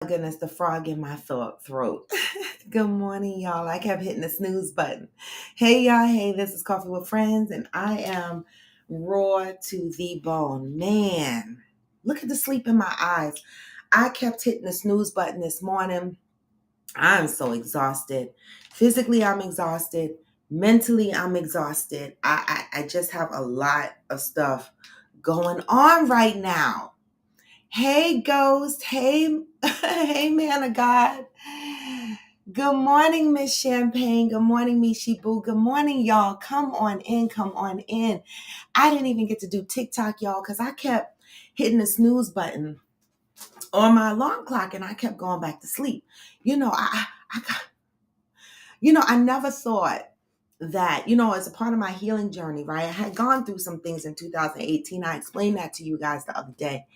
Goodness, the frog in my throat. Good morning, y'all. I kept hitting the snooze button. Hey, y'all. Hey, this is Coffee with Friends, and I am raw to the bone. Man, look at the sleep in my eyes. I kept hitting the snooze button this morning. I'm so exhausted. Physically, I'm exhausted. Mentally, I'm exhausted. I just have a lot of stuff going on right now. Hey, Ghost. Hey, hey, man of God. Good morning, Miss Champagne. Good morning, Mishi Boo. Good morning, y'all. Come on in. Come on in. I didn't even get to do TikTok, y'all, because I kept hitting the snooze button on my alarm clock and I kept going back to sleep. You know, I never thought that, as a part of my healing journey, right? I had gone through some things in 2018. I explained that to you guys the other day.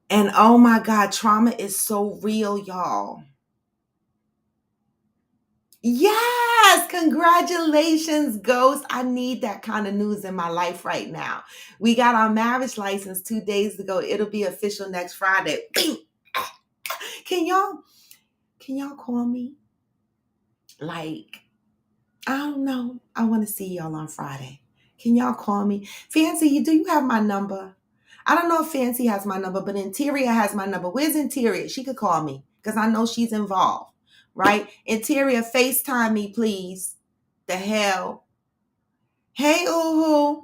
And oh my God, trauma is so real, y'all. Yes, congratulations, Ghost. I need that kind of news in my life right now. We got our marriage license 2 days ago. It'll be official next Friday. Can y'all call me? Like, I don't know. I want to see y'all on Friday. Can y'all call me? Fancy, do you have my number? I don't know if Fancy has my number, but Interior has my number. Where's Interior? She could call me because I know she's involved, right? Interior, FaceTime me, please. The hell. Hey, Uhu.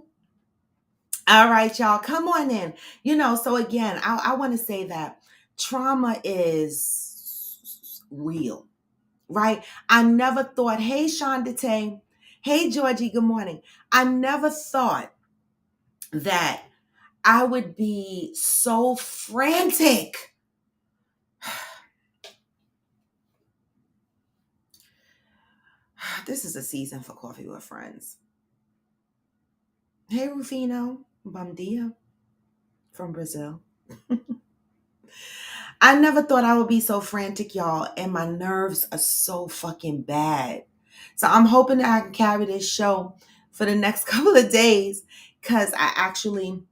All right, y'all, come on in. So again, I want to say that trauma is real, right? I never thought, hey, Shonda, hey, Georgie, good morning. I never thought that I would be so frantic. This is a season for Coffee with Friends. Hey, Rufino, bom dia from Brazil. I never thought I would be so frantic, y'all, and my nerves are so fucking bad. So I'm hoping that I can carry this show for the next couple of days because I actually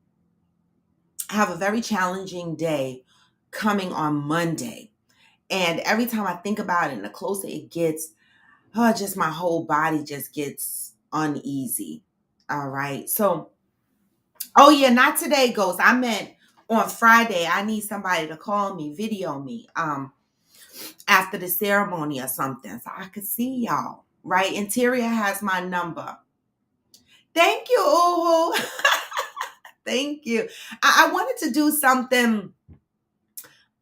have a very challenging day coming on Monday. And every time I think about it, and the closer it gets, just my whole body just gets uneasy. All right. So, oh yeah, not today, Ghost. I meant on Friday. I need somebody to call me, video me, after the ceremony or something, so I could see y'all. Right? Interior has my number. Thank you, Uhu. Thank you. I wanted to do something.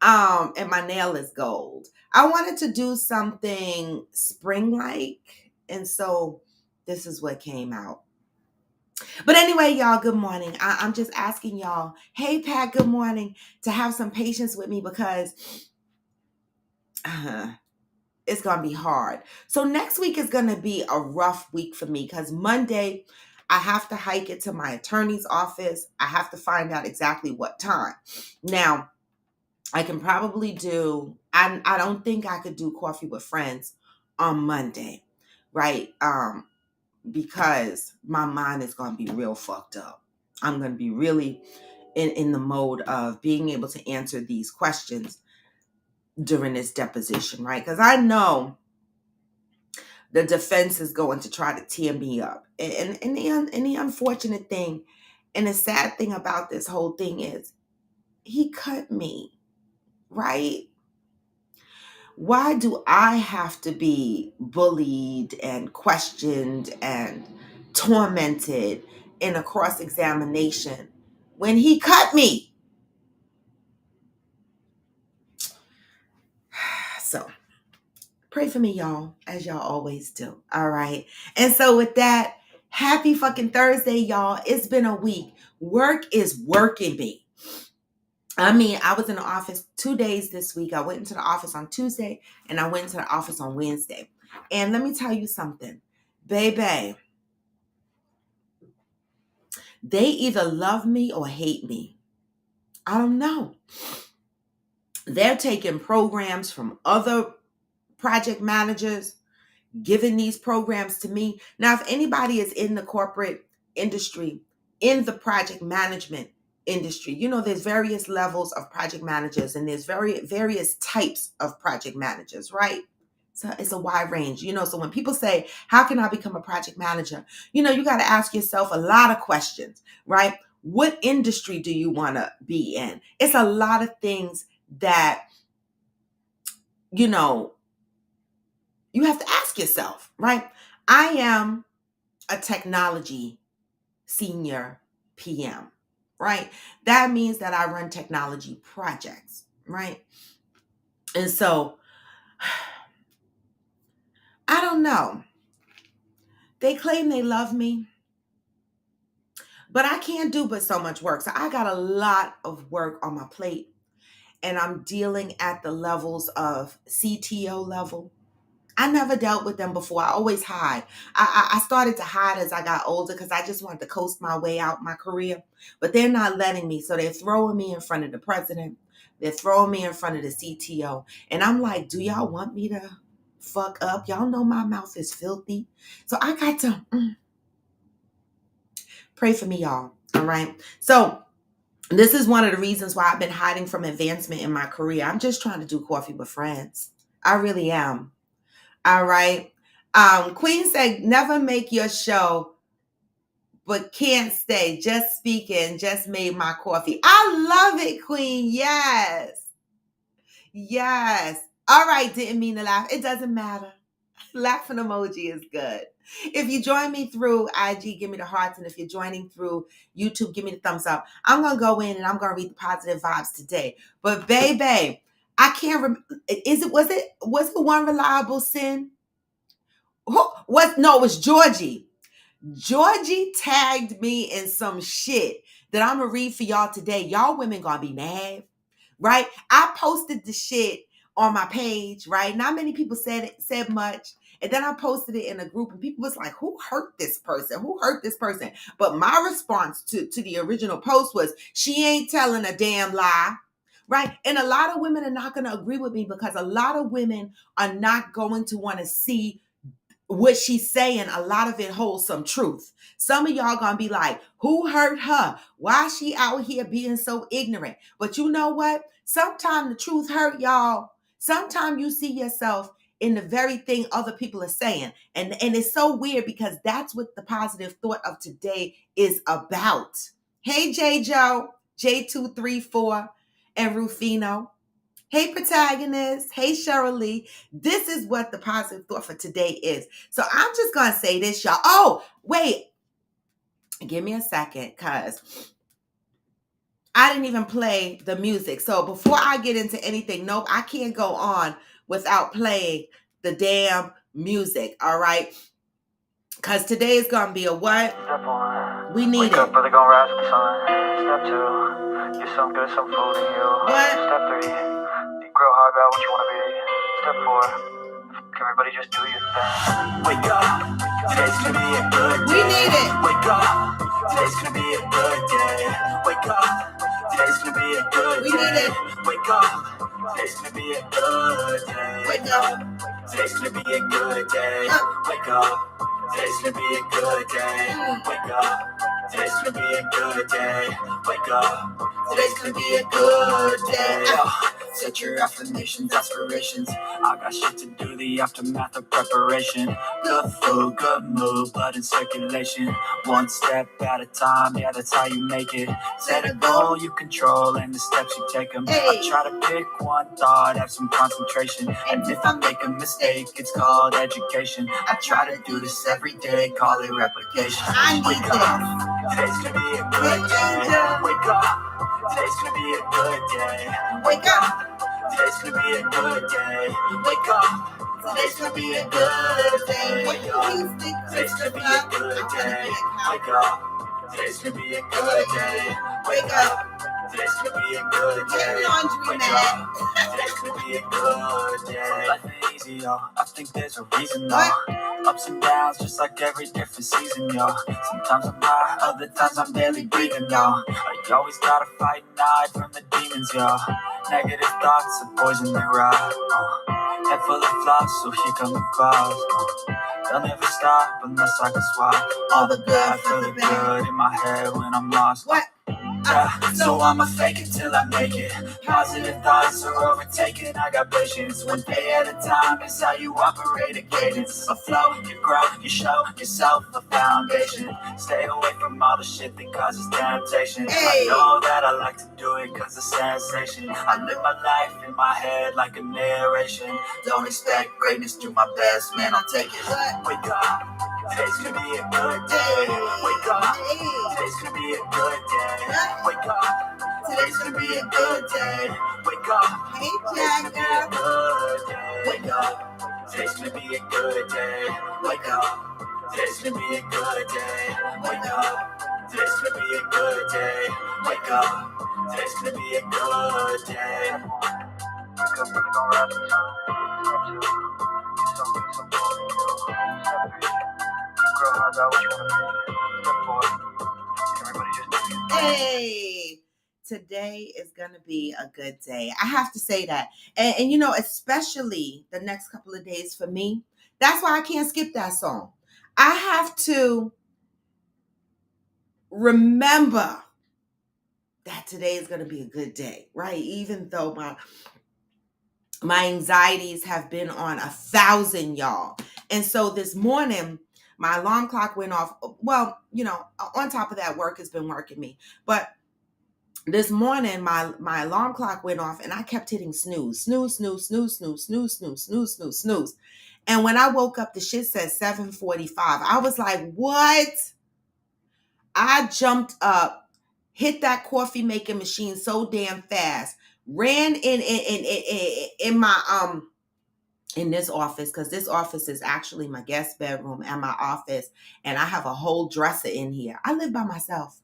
And my nail is gold. I wanted to do something spring-like, and so this is what came out. But anyway, y'all, good morning. I'm just asking y'all, hey, Pat, good morning, to have some patience with me because it's going to be hard. So next week is going to be a rough week for me because Monday, I have to hike it to my attorney's office. I have to find out exactly what time. Now, I can probably I don't think I could do Coffee with Friends on Monday, right? Because my mind is going to be real fucked up. I'm going to be really in the mode of being able to answer these questions during this deposition, right? Because I know the defense is going to try to tear me up. And the unfortunate thing and the sad thing about this whole thing is he cut me, right? Why do I have to be bullied and questioned and tormented in a cross-examination when he cut me? So pray for me, y'all, as y'all always do. All right. And so with that, happy fucking Thursday, y'all. It's been a week. Work is working me. I mean, I was in the office 2 days this week. I went into the office on Tuesday and I went into the office on Wednesday. And let me tell you something, baby. They either love me or hate me. I don't know. They're taking programs from other project managers, giving these programs to me. Now, if anybody is in the corporate industry, in the project management industry. You know, there's various levels of project managers and there's various types of project managers, right? So it's a wide range, you know. So when people say, how can I become a project manager? You know, you got to ask yourself a lot of questions, right? What industry do you want to be in? It's a lot of things that, you know, you have to ask yourself, right? I am a technology senior PM, right? That means that I run technology projects, right? And so I don't know. They claim they love me, but I can't do but so much work. So I got a lot of work on my plate, and I'm dealing at the levels of CTO level. I never dealt with them before. I always hide. I started to hide as I got older because I just wanted to coast my way out my career. But they're not letting me. So they're throwing me in front of the president. They're throwing me in front of the CTO. And I'm like, do y'all want me to fuck up? Y'all know my mouth is filthy. So I got to pray for me, y'all. All right. So this is one of the reasons why I've been hiding from advancement in my career. I'm just trying to do coffee with friends. I really am. All right. Queen said, never make your show, but can't stay. Just speaking, just made my coffee. I love it, Queen. Yes. Yes. All right. Didn't mean to laugh. It doesn't matter. Laughing emoji is good. If you join me through IG, give me the hearts. And if you're joining through YouTube, give me the thumbs up. I'm going to go in and I'm going to read the positive vibes today. But baby, I can't remember. Was it One Reliable Sin? No, it was Georgie. Georgie tagged me in some shit that I'm gonna read for y'all today. Y'all women gonna be mad, right? I posted the shit on my page, right? Not many people said much. And then I posted it in a group and people was like, who hurt this person? Who hurt this person? But my response to the original post was, she ain't telling a damn lie. Right. And a lot of women are not going to agree with me because a lot of women are not going to want to see what she's saying. A lot of it holds some truth. Some of y'all gonna be like, who hurt her? Why she out here being so ignorant? But you know what? Sometimes the truth hurt, y'all. Sometimes you see yourself in the very thing other people are saying. And it's so weird because that's what the positive thought of today is about. Hey, J. Joe, J234, and Rufino. Hey, protagonist. Hey, Cheryl Lee. This is what the positive thought for today is. So I'm just going to say this, y'all. Oh, wait. Give me a second, because I didn't even play the music. So before I get into anything, nope, I can't go on without playing the damn music, all right? Because today is going to be a what? Step one. We need Wake it. up, brother, gonna rise with the sun. Step two. Get some good, some food in you. What? Step three. Grow hard about what you wanna be. Step four. Everybody just do your thing. Wake up. Today's gonna be a good day. We need it. Wake up. Today's gonna be a good day. Wake up. Today's gonna be a good We day. need it. Wake up. Today's gonna be a good day. Wake up. Today's gonna be a good day. Wake up. Today's gonna be a good day. Wake up. Today's gonna be a good day. Wake up. Today's gonna be a good day. Set your affirmations, aspirations. I got shit to do, the aftermath of preparation. Good food, good mood, blood in circulation. One step at a time, yeah, that's how you make it. Set a goal you control and the steps you take them. I try to pick one thought, have some concentration. And if I make a mistake, it's called education. I try to do this every day, call it replication. Wake up, today's gonna be a good day. Wake up, today's gonna be a good day. Wake up, today's gonna be a good day. Wake up, today's gonna be a good day. Wake up, today's gonna be a good day. Wake up, today's gonna be a good day. Wake up, today's gonna be a good day. Wake up, today's gonna be a good day. Life ain't easy, yo. I think there's a reason, though. Ups and downs, just like every different season, yo. Sometimes I'm high, other times I'm barely breathing, yo. I always gotta fight and hide from the demons, yo. Negative thoughts are poison they ride. Head full of flaws, so here come the clouds. They'll never stop unless I can swap all the bad for the good in my head when I'm lost. What? So I'ma fake it till I make it. Positive thoughts are overtaken. I got patience. One day at a time is how you operate a cadence. A flow, you grow, you show yourself a foundation. Stay away from all the shit that causes temptation. I know that I like to do it cause it's sensation. I live my life in my head like a narration. Don't expect greatness, do my best, man, I'll take it. Wake up, today's gonna be a good day. Wake up, today's gonna be a good day. Wake up, today's gonna be a good day. Wake up, today's gonna be a good day. Wake up, today's gonna be a good day. Wake up, today's gonna be a good day. Wake up, today's gonna be a good day. Wake up, today's gonna be a good day. Wake up, really gonna rap the time. Hey, today is going to be a good day. I have to say that. And, you know, especially the next couple of days for me, that's why I can't skip that song. I have to remember that today is going to be a good day, right? Even though my anxieties have been on 1,000, y'all. And so this morning, my alarm clock went off. Well, you know, on top of that, work has been working me. But this morning, my alarm clock went off and I kept hitting snooze, snooze, snooze, snooze, snooze, snooze, snooze, snooze, snooze, snooze. And when I woke up, the shit said 7:45. I was like, what? I jumped up, hit that coffee making machine so damn fast, ran in my in this office, because this office is actually my guest bedroom and my office, and I have a whole dresser in here. I live by myself.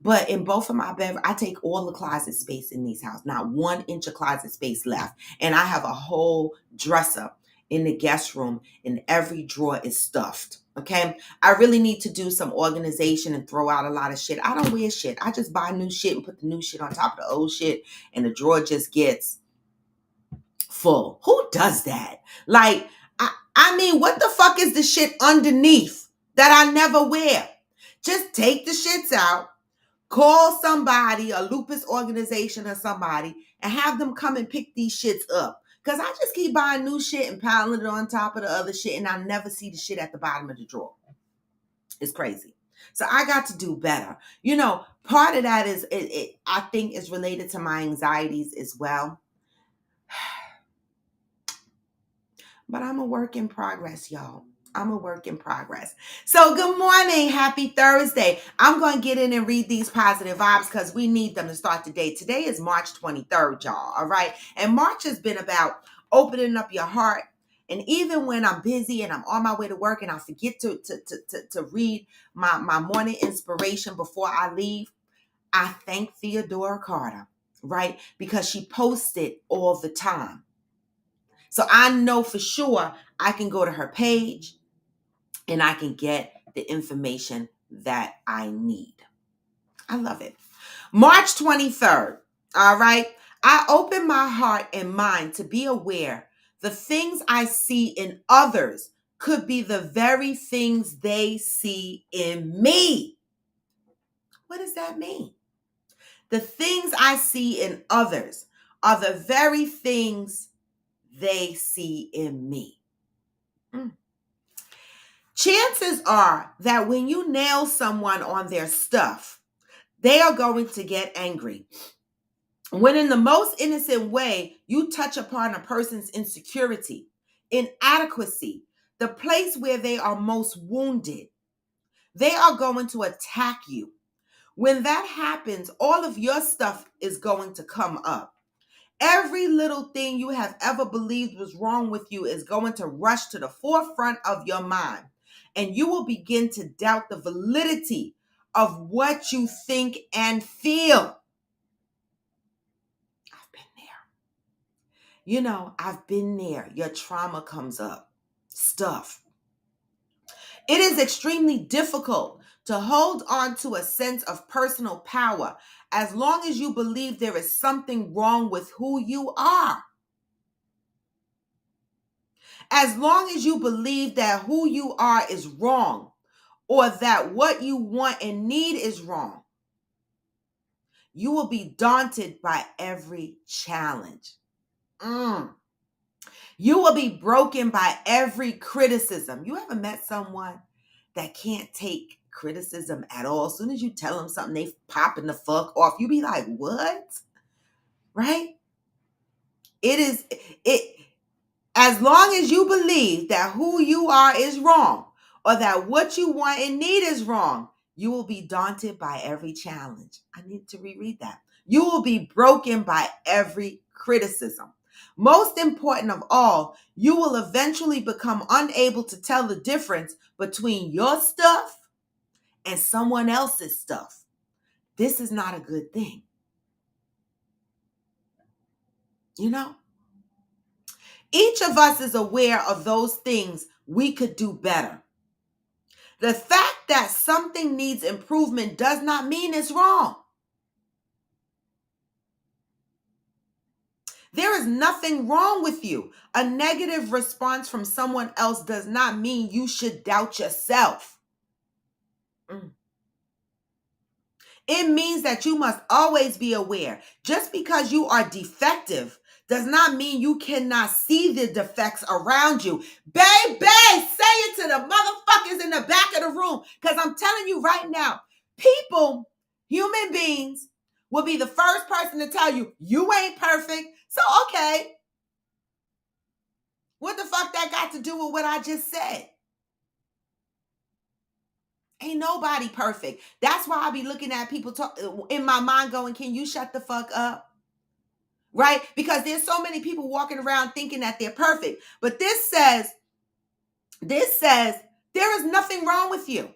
But in both of my bedrooms, I take all the closet space in these houses, not 1 inch of closet space left. And I have a whole dresser in the guest room, and every drawer is stuffed. Okay. I really need to do some organization and throw out a lot of shit. I don't wear shit. I just buy new shit and put the new shit on top of the old shit, and the drawer just gets full. Who does that? Like, I mean, what the fuck is the shit underneath that I never wear? Just take the shits out, call somebody, a lupus organization or somebody, and have them come and pick these shits up. Because I just keep buying new shit and piling it on top of the other shit, and I never see the shit at the bottom of the drawer. It's crazy. So I got to do better. You know, part of that is, I think, is related to my anxieties as well. But I'm a work in progress, y'all. I'm a work in progress. So good morning. Happy Thursday. I'm going to get in and read these positive vibes because we need them to start the day. Today is March 23rd, y'all. All right. And March has been about opening up your heart. And even when I'm busy and I'm on my way to work and I forget to read my morning inspiration before I leave, I thank Theodora Carter, right? Because she posts it all the time. So I know for sure I can go to her page and I can get the information that I need. I love it. March 23rd. All right. I open my heart and mind to be aware the things I see in others could be the very things they see in me. What does that mean? The things I see in others are the very things they see in me. Chances are that when you nail someone on their stuff, they are going to get angry. When in the most innocent way, you touch upon a person's insecurity, inadequacy, the place where they are most wounded, they are going to attack you. When that happens, all of your stuff is going to come up. Every little thing you have ever believed was wrong with you is going to rush to the forefront of your mind. And you will begin to doubt the validity of what you think and feel. I've been there. You know, I've been there. Your trauma comes up. Stuff. It is extremely difficult to hold on to a sense of personal power as long as you believe there is something wrong with who you are. As long as you believe that who you are is wrong, or that what you want and need is wrong, You will be daunted by every challenge. You will be broken by every criticism. You ever met someone that can't take criticism at all? As soon as you tell them something, they popping the fuck off. You be like, what? Right? It as long as you believe that who you are is wrong, or that what you want and need is wrong, you will be daunted by every challenge. I need to reread that. You will be broken by every criticism. Most important of all, you will eventually become unable to tell the difference between your stuff and someone else's stuff. This is not a good thing. You know? Each of us is aware of those things we could do better. The fact that something needs improvement does not mean it's wrong. There is nothing wrong with you. A negative response from someone else does not mean you should doubt yourself. It means that you must always be aware. Just because you are defective does not mean you cannot see the defects around you. Baby, say it to the motherfuckers in the back of the room. Because I'm telling you right now, people, human beings, will be the first person to tell you, you ain't perfect. So, okay. What the fuck that got to do with what I just said? Ain't nobody perfect. That's why I be looking at people talk in my mind going, can you shut the fuck up? Right? Because there's so many people walking around thinking that they're perfect. But this says there is nothing wrong with you.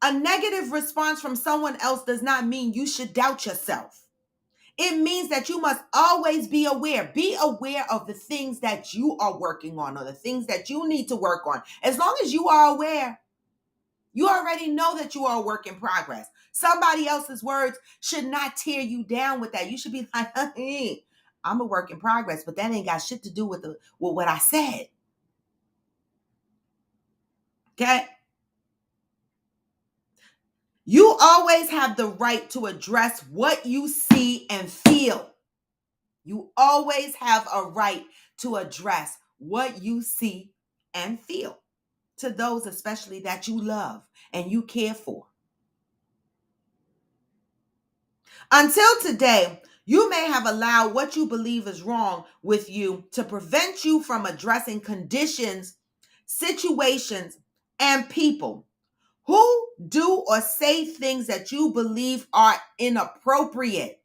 A negative response from someone else does not mean you should doubt yourself. It means that you must always be aware. Be aware of the things that you are working on or the things that you need to work on. As long as you are aware, you already know that you are a work in progress. Somebody else's words should not tear you down with that. You should be like, hey, I'm a work in progress, but that ain't got shit to do with what I said. Okay? You always have the right to address what you see and feel. You always have a right to address what you see and feel to those especially that you love and you care for. Until today, you may have allowed what you believe is wrong with you to prevent you from addressing conditions, situations, and people who do or say things that you believe are inappropriate.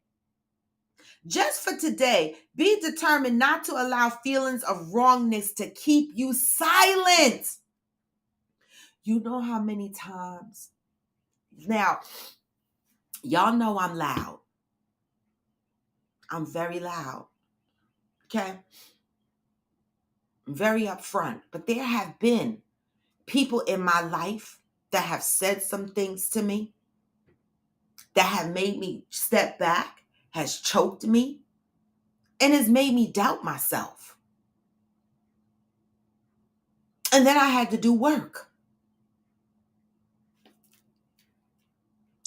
Just for today, be determined not to allow feelings of wrongness to keep you silent. You know how many times? Now, y'all know I'm loud. I'm very loud. Okay? I'm very upfront. But there have been people in my life that have said some things to me that have made me step back, has choked me, and has made me doubt myself. And then I had to do work.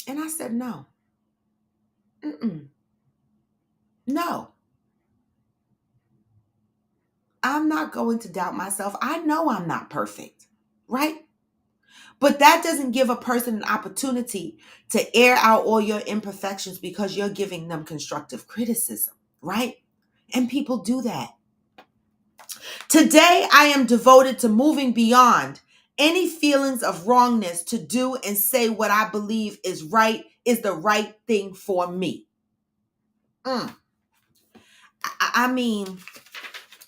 And I said, no. No. I'm not going to doubt myself. I know I'm not perfect, right? But that doesn't give a person an opportunity to air out all your imperfections because you're giving them constructive criticism, right? And people do that. Today, I am devoted to moving beyond any feelings of wrongness to do and say what I believe is the right thing for me. I mean,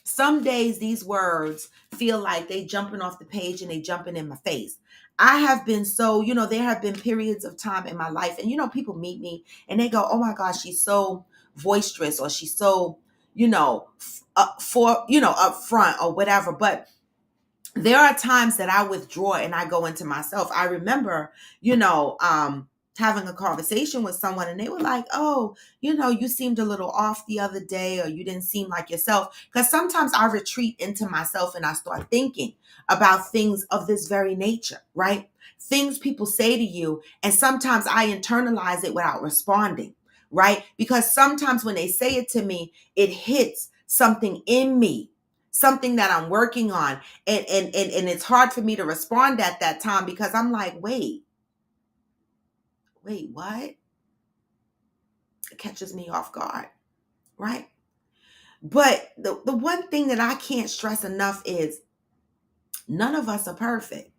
some days these words feel like they jumping off the page and they jumping in my face. I have been so, there have been periods of time in my life and, people meet me and they go, oh my gosh, she's so boisterous or she's so, upfront or whatever. But there are times that I withdraw and I go into myself. I remember, having a conversation with someone and they were like, oh, you seemed a little off the other day or you didn't seem like yourself. Because sometimes I retreat into myself and I start thinking about things of this very nature, right? Things people say to you. And sometimes I internalize it without responding. right? Because sometimes when they say it to me, it hits something in me, something that I'm working on. And it's hard for me to respond at that time because I'm like, wait, what? It catches me off guard, right? But the one thing that I can't stress enough is none of us are perfect,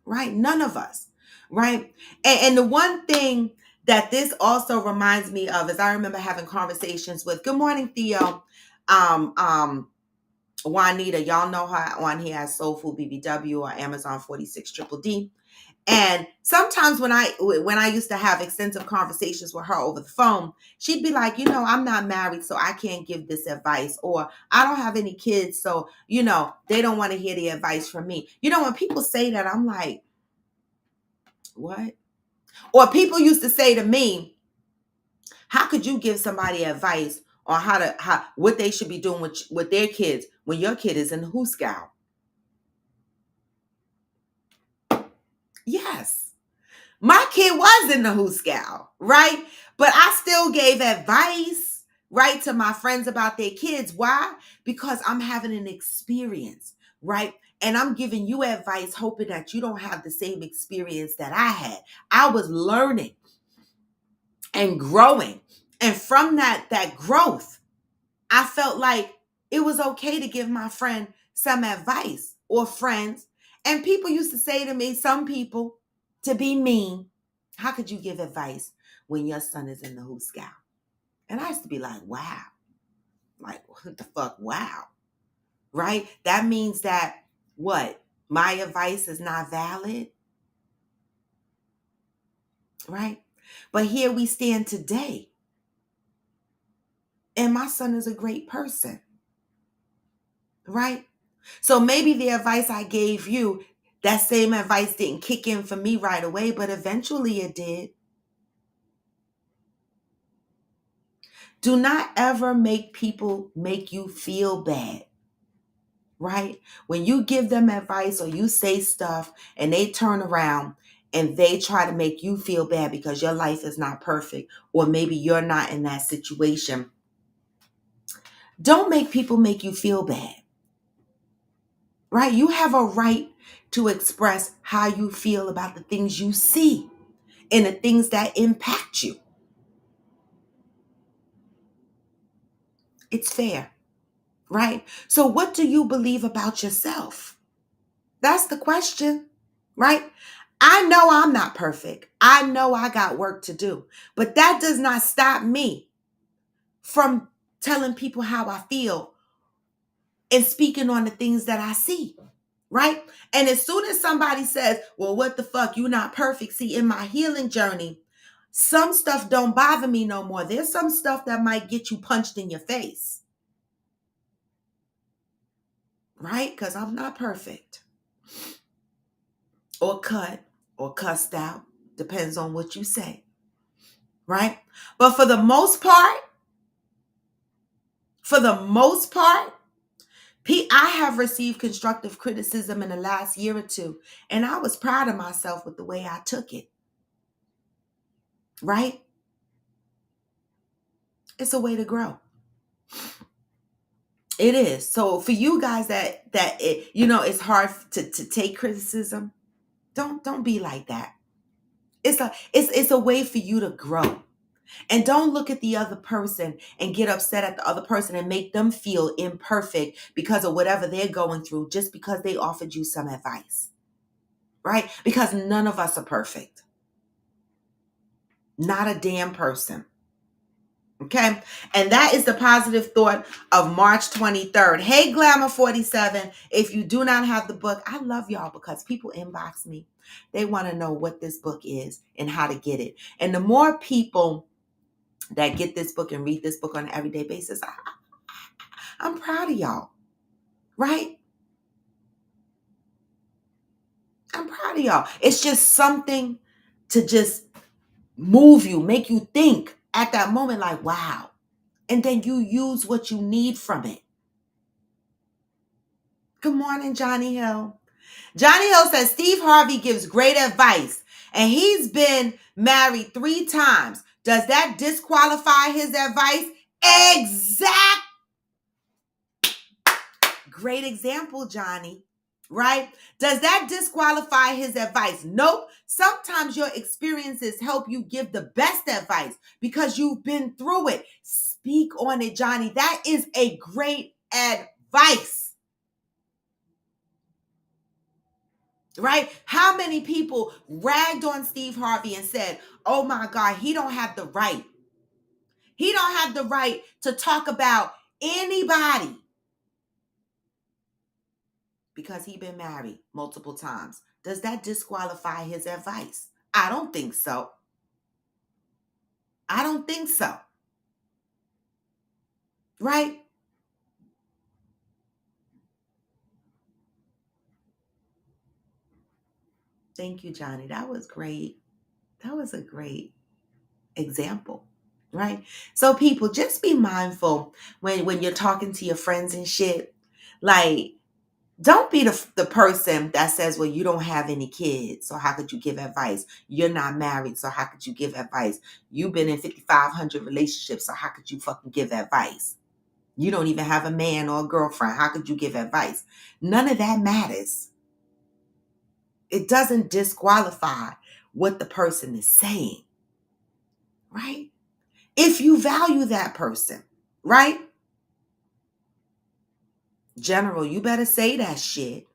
right? None of us, right? And the one thing that this also reminds me of is I remember having conversations with, good morning, Theo, um, um, Juanita. Y'all know her on here as Soul Food BBW or Amazon 46 Triple D. And sometimes when I used to have extensive conversations with her over the phone, she'd be like, I'm not married, so I can't give this advice. Or I don't have any kids, so, they don't want to hear the advice from me. When people say that, I'm like, what? Or people used to say to me, how could you give somebody advice on what they should be doing with their kids when your kid is in the Who Scout? Yes. My kid was in the Who Scout, right? But I still gave advice, right, to my friends about their kids. Why? Because I'm having an experience, right? And I'm giving you advice, hoping that you don't have the same experience that I had. I was learning and growing. And from that growth, I felt like it was okay to give my friend some advice or friends. And people used to say to me, some people, to be mean, how could you give advice when your son is in the Who Scout? And I used to be like, wow. Like, what the fuck? Wow. Right? That means that what? My advice is not valid? Right? But here we stand today. And my son is a great person. Right? So maybe the advice I gave you, that same advice didn't kick in for me right away, but eventually it did. Do not ever make people make you feel bad, right? When you give them advice or you say stuff and they turn around and they try to make you feel bad because your life is not perfect, or maybe you're not in that situation, don't make people make you feel bad, right? You have a right to express how you feel about the things you see and the things that impact you. It's fair, right? So what do you believe about yourself? That's the question, right? I know I'm not perfect. I know I got work to do, but that does not stop me from telling people how I feel and speaking on the things that I see, right? And as soon as somebody says, well, what the fuck, you're not perfect. See, in my healing journey, some stuff don't bother me no more. There's some stuff that might get you punched in your face, right? Because I'm not perfect. Or cut or cussed out. Depends on what you say, right? But for the most part, I have received constructive criticism in the last year or two, and I was proud of myself with the way I took it, right? It's a way to grow. It is. So for you guys it's hard to take criticism, don't be like that. It's a way for you to grow. And don't look at the other person and get upset at the other person and make them feel imperfect because of whatever they're going through just because they offered you some advice, right? Because none of us are perfect. Not a damn person. Okay? And that is the positive thought of March 23rd. Hey, Glamour 47, if you do not have the book, I love y'all because people inbox me. They want to know what this book is and how to get it. And the more people that get this book and read this book on an everyday basis, I'm proud of y'all, right? I'm proud of y'all. It's just something to just move you, make you think at that moment like, wow. And then you use what you need from it. Good morning, Johnny Hill. Johnny Hill says, Steve Harvey gives great advice and he's been married 3 times. Does that disqualify his advice? Exact. Great example, Johnny. Right? Does that disqualify his advice? Nope. Sometimes your experiences help you give the best advice because you've been through it. Speak on it, Johnny. That is a great advice. Right? How many people ragged on Steve Harvey and said, oh my God, he don't have the right. He don't have the right to talk about anybody because he been married multiple times. Does that disqualify his advice? I don't think so. I don't think so. Right? Thank you, Johnny. That was great. That was a great example. Right? So people, just be mindful when you're talking to your friends and shit. Like, don't be the person that says, well, you don't have any kids, so how could you give advice? You're not married, so how could you give advice? You've been in 5,500 relationships, so how could you fucking give advice? You don't even have a man or a girlfriend. How could you give advice? None of that matters. It doesn't disqualify what the person is saying, right? If you value that person, right? General, you better say that shit.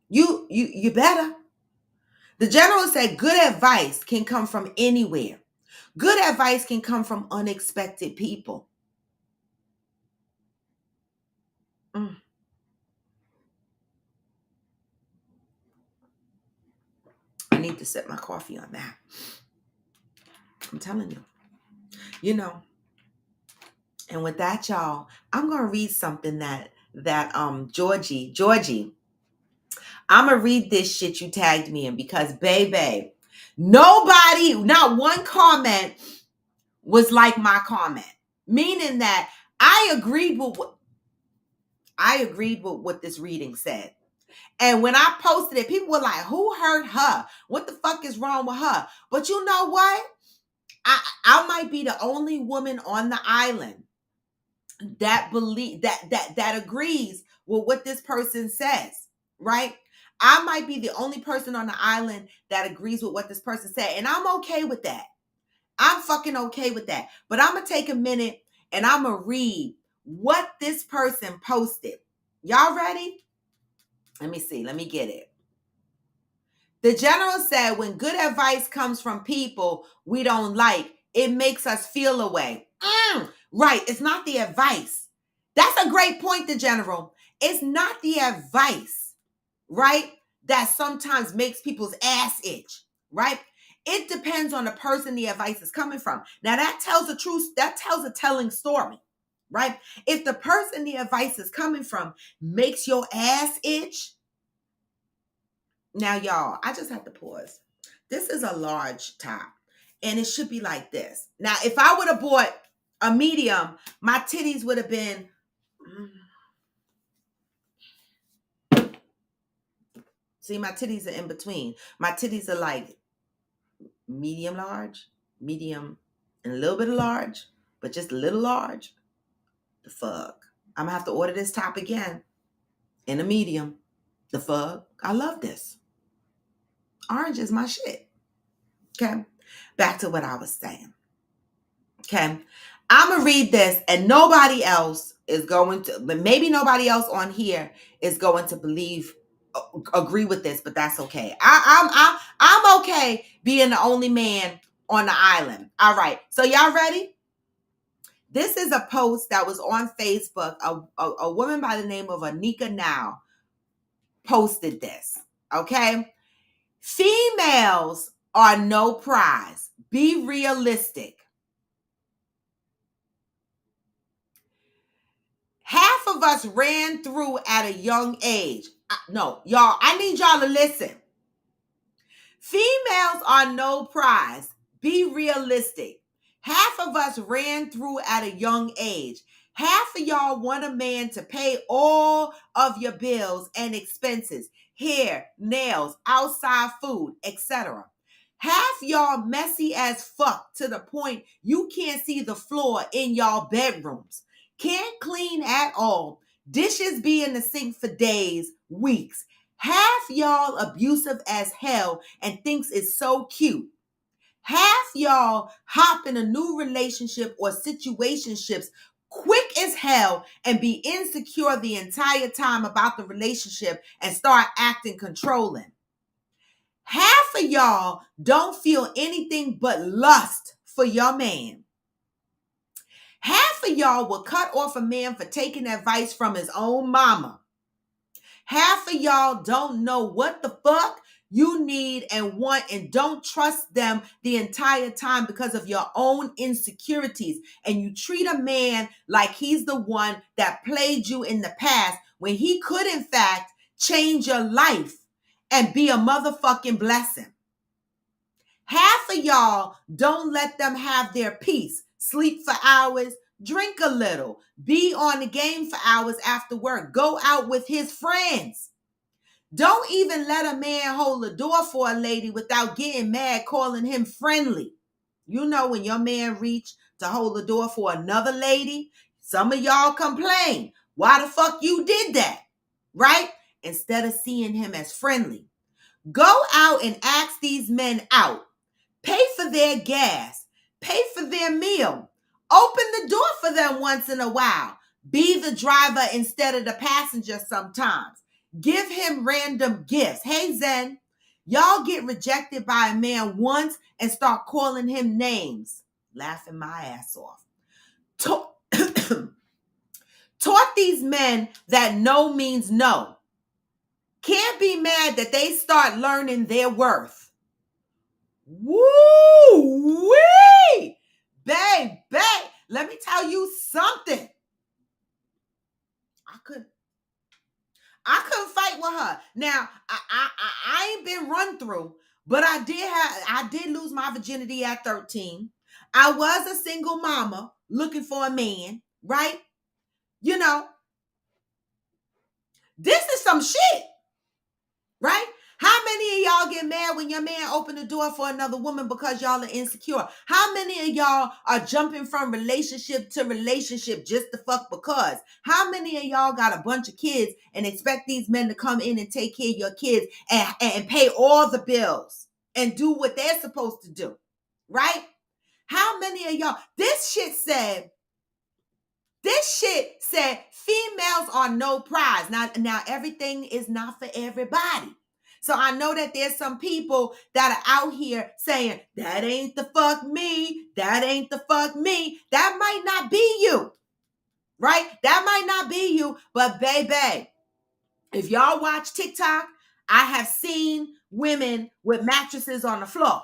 You better. The general said good advice can come from anywhere. Good advice can come from unexpected people. I need to sip my coffee on that. I'm telling you. You know, and with that, y'all, I'm going to read something that Georgie, I'm going to read this shit you tagged me in because, baby, nobody, not one comment was like my comment. Meaning that I agreed with what this reading said. And when I posted it, people were like, who hurt her? What the fuck is wrong with her? But you know what? I might be the only woman on the island that that agrees with what this person says, right? I might be the only person on the island that agrees with what this person said, and I'm okay with that. I'm fucking okay with that. But I'm gonna take a minute and I'm gonna read what this person posted. Y'all ready? Let me see. Let me get it. The general said, when good advice comes from people we don't like, it makes us feel a way. Right. It's not the advice. That's a great point, the general. It's not the advice, right, that sometimes makes people's ass itch, right? It depends on the person the advice is coming from. Now, that tells the truth. That tells a telling story, right? If the person the advice is coming from makes your ass itch. Now, y'all, I just have to pause. This is a large top, and it should be like this. Now, if I would have bought a medium, my titties would have been... See, my titties are in between. My titties are like medium large, medium, and a little bit of large, but just a little large. The fuck? I'm going to have to order this top again in a medium. The fuck? I love this. Orange is my shit. Okay? Back to what I was saying. Okay? I'm going to read this, and nobody else is going to, but maybe nobody else on here is going to agree with this, but that's okay. I'm okay being the only man on the island. All right. So y'all ready? This is a post that was on Facebook. A woman by the name of Anika Now posted this. Okay. Females are no prize. Be realistic. Half of us ran through at a young age. No, y'all, I need y'all to listen. Females are no prize. Be realistic. Half of us ran through at a young age. Half of y'all want a man to pay all of your bills and expenses, hair, nails, outside food, etc. Half y'all messy as fuck to the point you can't see the floor in y'all bedrooms. Can't clean at all. Dishes be in the sink for days, weeks. Half y'all abusive as hell and thinks it's so cute. Half y'all hop in a new relationship or situationships quick as hell and be insecure the entire time about the relationship and start acting controlling. Half of y'all don't feel anything but lust for your man. Half of y'all will cut off a man for taking advice from his own mama. Half of y'all don't know what the fuck you need and want and don't trust them the entire time because of your own insecurities. And you treat a man like he's the one that played you in the past when he could, in fact, change your life and be a motherfucking blessing. Half of y'all don't let them have their peace, sleep for hours, drink a little, be on the game for hours after work, go out with his friends. Don't even let a man hold the door for a lady without getting mad, calling him friendly. You know, when your man reach to hold the door for another lady, some of y'all complain. Why the fuck you did that? Right? Instead of seeing him as friendly. Go out and ask these men out. Pay for their gas. Pay for their meal. Open the door for them once in a while. Be the driver instead of the passenger sometimes. Give him random gifts. Hey, Zen, y'all get rejected by a man once and start calling him names. Laughing my ass off. Taught these men that no means no. Can't be mad that they start learning their worth. Woo-wee! Baby, let me tell you something. I couldn't fight with her. Now, I ain't been run through, but I did lose my virginity at 13. I was a single mama looking for a man, right? You know, this is some shit, right? How many of y'all get mad when your man opened the door for another woman because y'all are insecure? How many of y'all are jumping from relationship to relationship just to fuck because? How many of y'all got a bunch of kids and expect these men to come in and take care of your kids and pay all the bills and do what they're supposed to do, right? How many of y'all, this shit said females are no prize. Now everything is not for everybody. So I know that there's some people that are out here saying, that ain't the fuck me. That ain't the fuck me. That might not be you, right? That might not be you, but baby, if y'all watch TikTok, I have seen women with mattresses on the floor.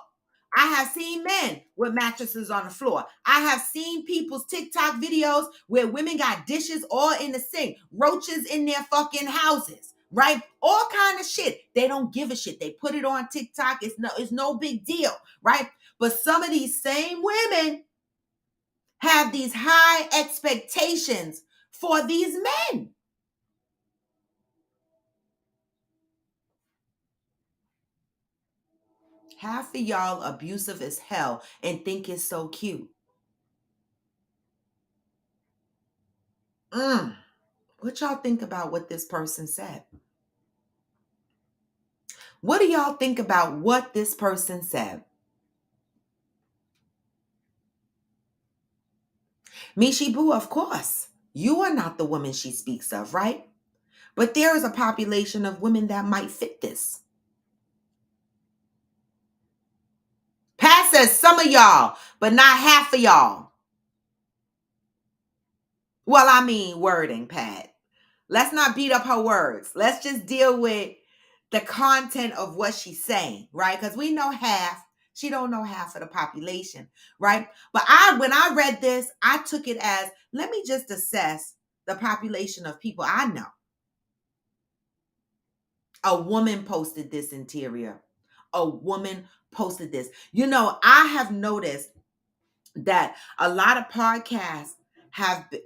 I have seen men with mattresses on the floor. I have seen people's TikTok videos where women got dishes all in the sink, roaches in their fucking houses, right? All kind of shit. They don't give a shit. They put it on TikTok. It's no big deal, right? But some of these same women have these high expectations for these men. Half of y'all abusive as hell and think it's so cute. What y'all think about what this person said? What do y'all think about what this person said? Mishi Boo, of course, you are not the woman she speaks of, right? But there is a population of women that might fit this. Pat says some of y'all, but not half of y'all. Well, I mean wording, Pat. Let's not beat up her words. Let's just deal with the content of what she's saying, right? Because we know half. She don't know half of the population, right? But when I read this, I took it as, let me just assess the population of people I know. A woman posted this interior. A woman posted this. You know, I have noticed that a lot of podcasts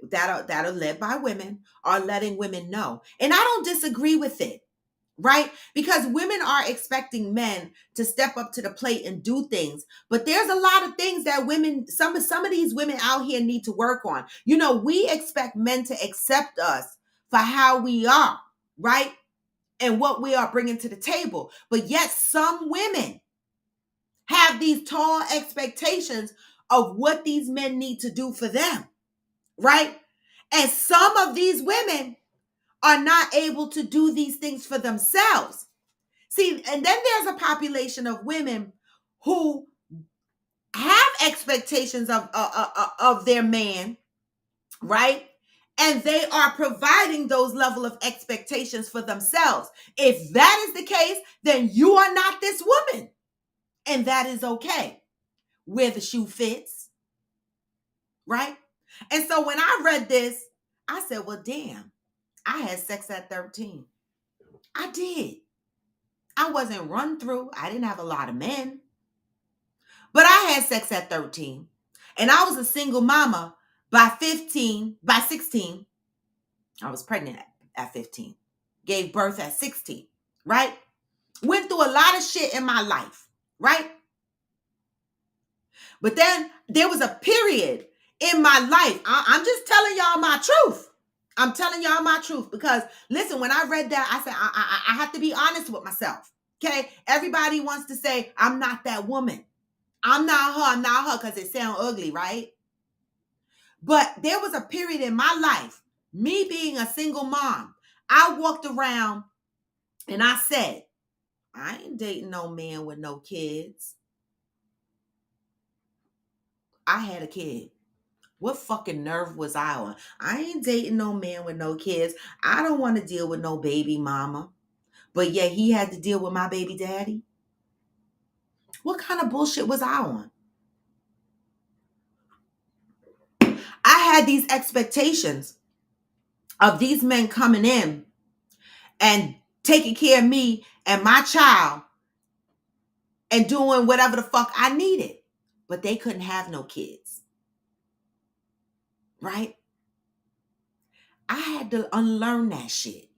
that are led by women are letting women know. And I don't disagree with it. right? Because women are expecting men to step up to the plate and do things. But there's a lot of things that women, some of these women out here need to work on. You know, we expect men to accept us for how we are, right? And what we are bringing to the table. But yet some women have these tall expectations of what these men need to do for them, right? And some of these women are not able to do these things for themselves. See, and then there's a population of women who have expectations of their man, right? And they are providing those level of expectations for themselves. If that is the case, then you are not this woman. And that is okay. Where the shoe fits, right? And so when I read this, I said, well, damn, I had sex at 13. I did. I wasn't run through. I didn't have a lot of men. But I had sex at 13. And I was a single mama by 15, by 16. I was pregnant at 15. Gave birth at 16, right? Went through a lot of shit in my life, right? But then there was a period in my life. I'm just telling y'all my truth. I'm telling y'all my truth because, listen, when I read that, I said, I have to be honest with myself, okay? Everybody wants to say, I'm not that woman. I'm not her, because it sounds ugly, right? But there was a period in my life, me being a single mom, I walked around and I said, I ain't dating no man with no kids. I had a kid. What fucking nerve was I on? I ain't dating no man with no kids. I don't want to deal with no baby mama. But yet he had to deal with my baby daddy. What kind of bullshit was I on? I had these expectations of these men coming in and taking care of me and my child and doing whatever the fuck I needed. But they couldn't have no kids. Right? I had to unlearn that shit.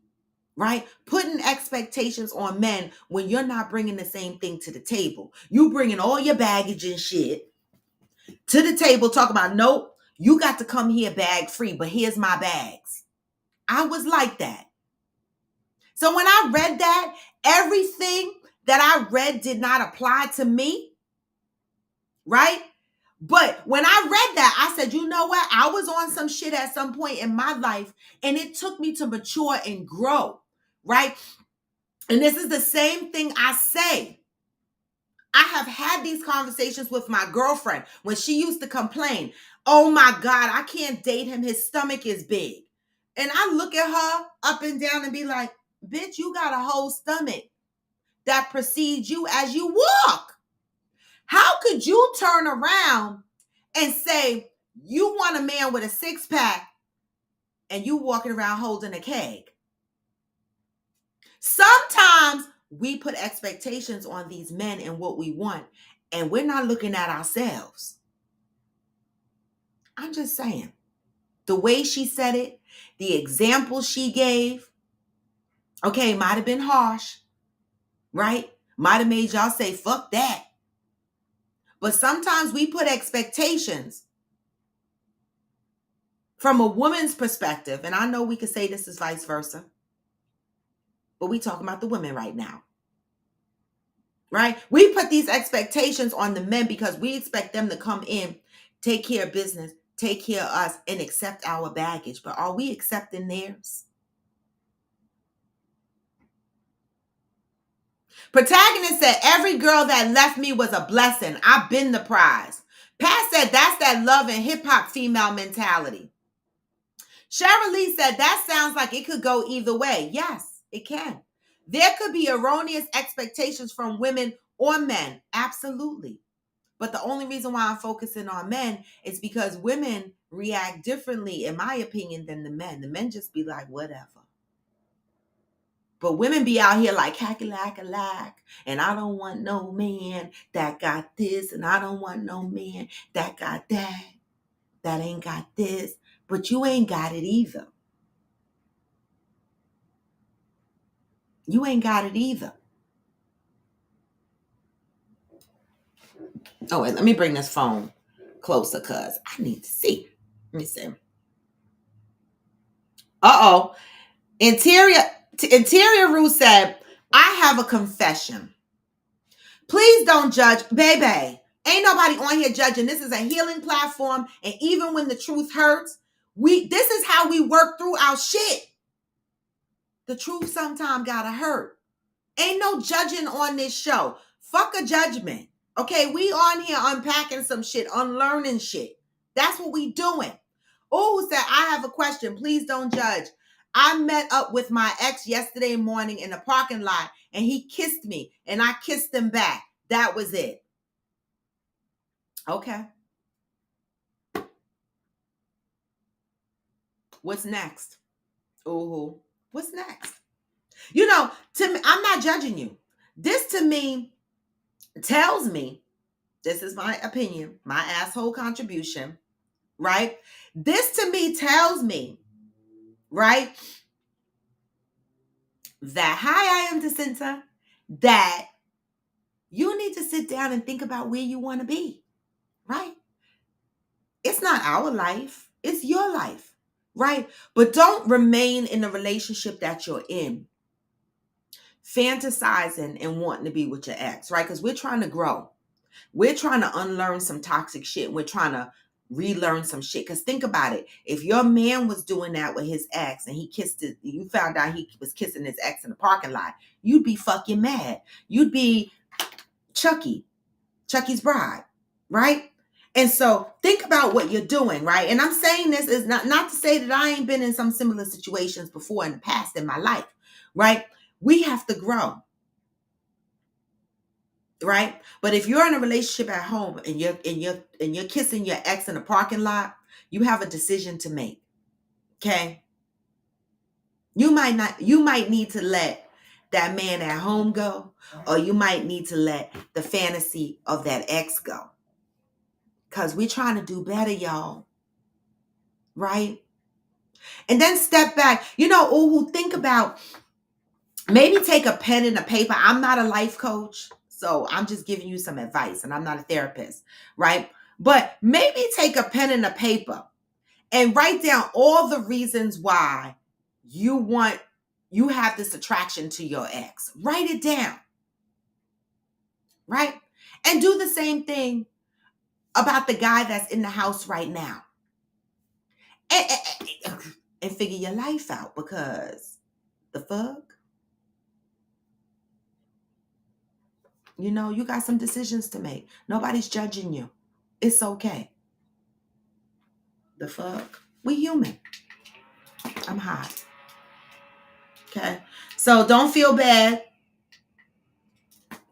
Right? Putting expectations on men when you're not bringing the same thing to the table. You bringing all your baggage and shit to the table, talk about, nope, you got to come here bag free, but here's my bags. I was like that. So when I read that, everything that I read did not apply to me, right? But when I read that, I said, you know what? I was on some shit at some point in my life, and it took me to mature and grow, right? And this is the same thing I say. I have had these conversations with my girlfriend when she used to complain, oh my God, I can't date him. His stomach is big. And I look at her up and down and be like, bitch, you got a whole stomach that precedes you as you walk. How could you turn around and say you want a man with a six-pack and you walking around holding a keg? Sometimes we put expectations on these men and what we want, and we're not looking at ourselves. I'm just saying. The way she said it, the example she gave, okay, might have been harsh, right? Might have made y'all say, fuck that. But sometimes we put expectations from a woman's perspective, and I know we could say this is vice versa, but we talking about the women right now. Right? We put these expectations on the men because we expect them to come in, take care of business, take care of us, and accept our baggage. But are we accepting theirs? Protagonist said, every girl that left me was a blessing. I've been the prize. Pat said, that's that love and hip hop female mentality. Cheryl Lee said, that sounds like it could go either way. Yes, it can. There could be erroneous expectations from women or men. Absolutely. But the only reason why I'm focusing on men is because women react differently, in my opinion, than the men. The men just be like, whatever. But women be out here like hacky-lack-a-lack, and I don't want no man that got this, and I don't want no man that got that ain't got this, but you ain't got it either. You ain't got it either. Oh, wait, let me bring this phone closer because I need to see. Let me see. Uh-oh. Interior Rue said, I have a confession. Please don't judge. Baby, ain't nobody on here judging. This is a healing platform. And even when the truth hurts, this is how we work through our shit. The truth sometimes gotta hurt. Ain't no judging on this show. Fuck a judgment. Okay, we on here unpacking some shit, unlearning shit. That's what we doing. Oh, said, I have a question. Please don't judge. I met up with my ex yesterday morning in the parking lot and he kissed me and I kissed him back. That was it. Okay. What's next? Ooh, what's next? You know, to me, I'm not judging you. This to me tells me, this is my opinion, my asshole contribution, right? This to me tells me, right, that hi, I am Jacinta, that you need to sit down and think about where you want to be, right? It's not our life, it's your life, right? But don't remain in the relationship that you're in, fantasizing and wanting to be with your ex, right? Because we're trying to grow. We're trying to unlearn some toxic shit. We're trying to relearn some shit. Because think about it. If your man was doing that with his ex and he kissed it, you found out he was kissing his ex in the parking lot, you'd be fucking mad. You'd be Chucky's bride, right? And so think about what you're doing, right? And I'm saying this is not to say that I ain't been in some similar situations before in the past in my life, right? We have to grow. Right? But if you're in a relationship at home and you're kissing your ex in a parking lot, you have a decision to make. Okay? You might need to let that man at home go, or you might need to let the fantasy of that ex go. Cause we're trying to do better, y'all. Right? And then step back. Think about, maybe take a pen and a paper. I'm not a life coach, so I'm just giving you some advice, and I'm not a therapist, right? But maybe take a pen and a paper and write down all the reasons why you have this attraction to your ex. Write it down, right? And do the same thing about the guy that's in the house right now. And figure your life out, because the fuck? You got some decisions to make. Nobody's judging you. It's okay. The fuck? We human. I'm hot. Okay. So don't feel bad.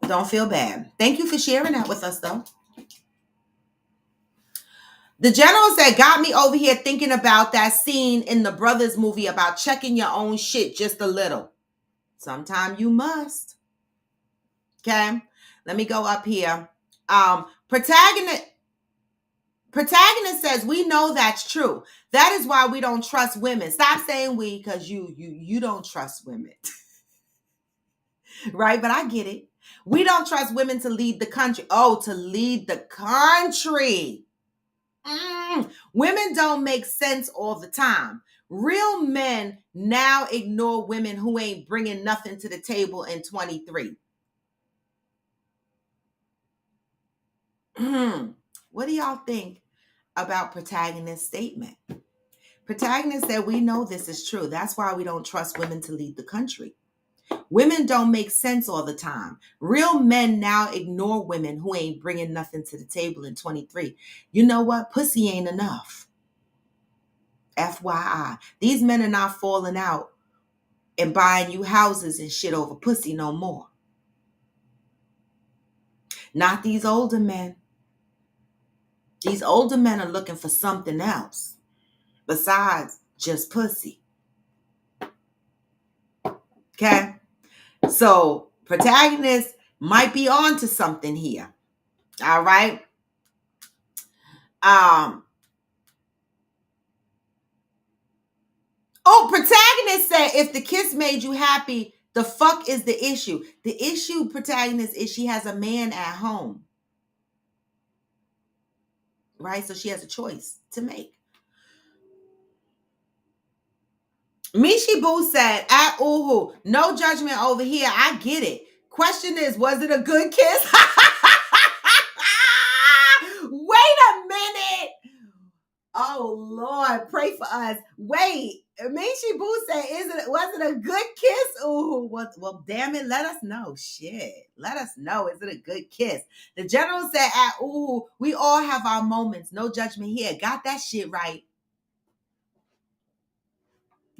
Don't feel bad. Thank you for sharing that with us, though. The general said, got me over here thinking about that scene in the Brothers movie about checking your own shit just a little. Sometime you must. Okay. Let me go up here. Protagonist says, we know that's true. That is why we don't trust women. Stop saying we, because you don't trust women. Right? But I get it. We don't trust women to lead the country. Oh, to lead the country. Women don't make sense all the time. Real men now ignore women who ain't bringing nothing to the table in 23. What do y'all think about Protagonist's statement? Protagonist said, we know this is true. That's why we don't trust women to lead the country. Women don't make sense all the time. Real men now ignore women who ain't bringing nothing to the table in 23. You know what? Pussy ain't enough. FYI. These men are not falling out and buying you houses and shit over pussy no more. Not these older men. These older men are looking for something else besides just pussy. Okay? So, Protagonist might be on to something here. All right? Protagonist said, if the kiss made you happy, The fuck is the issue? The issue, protagonist, is she has a man at home. Right? So she has a choice to make. Mishi Boo said, at Uhu, no judgment over here. I get it. Question is, was it a good kiss? Wait a minute. Oh Lord, pray for us. Wait, Mishi Boo said, was it a good kiss? Ooh, well, damn it, let us know. Shit, let us know. Is it a good kiss? The general said, ooh, we all have our moments. No judgment here. Got that shit right.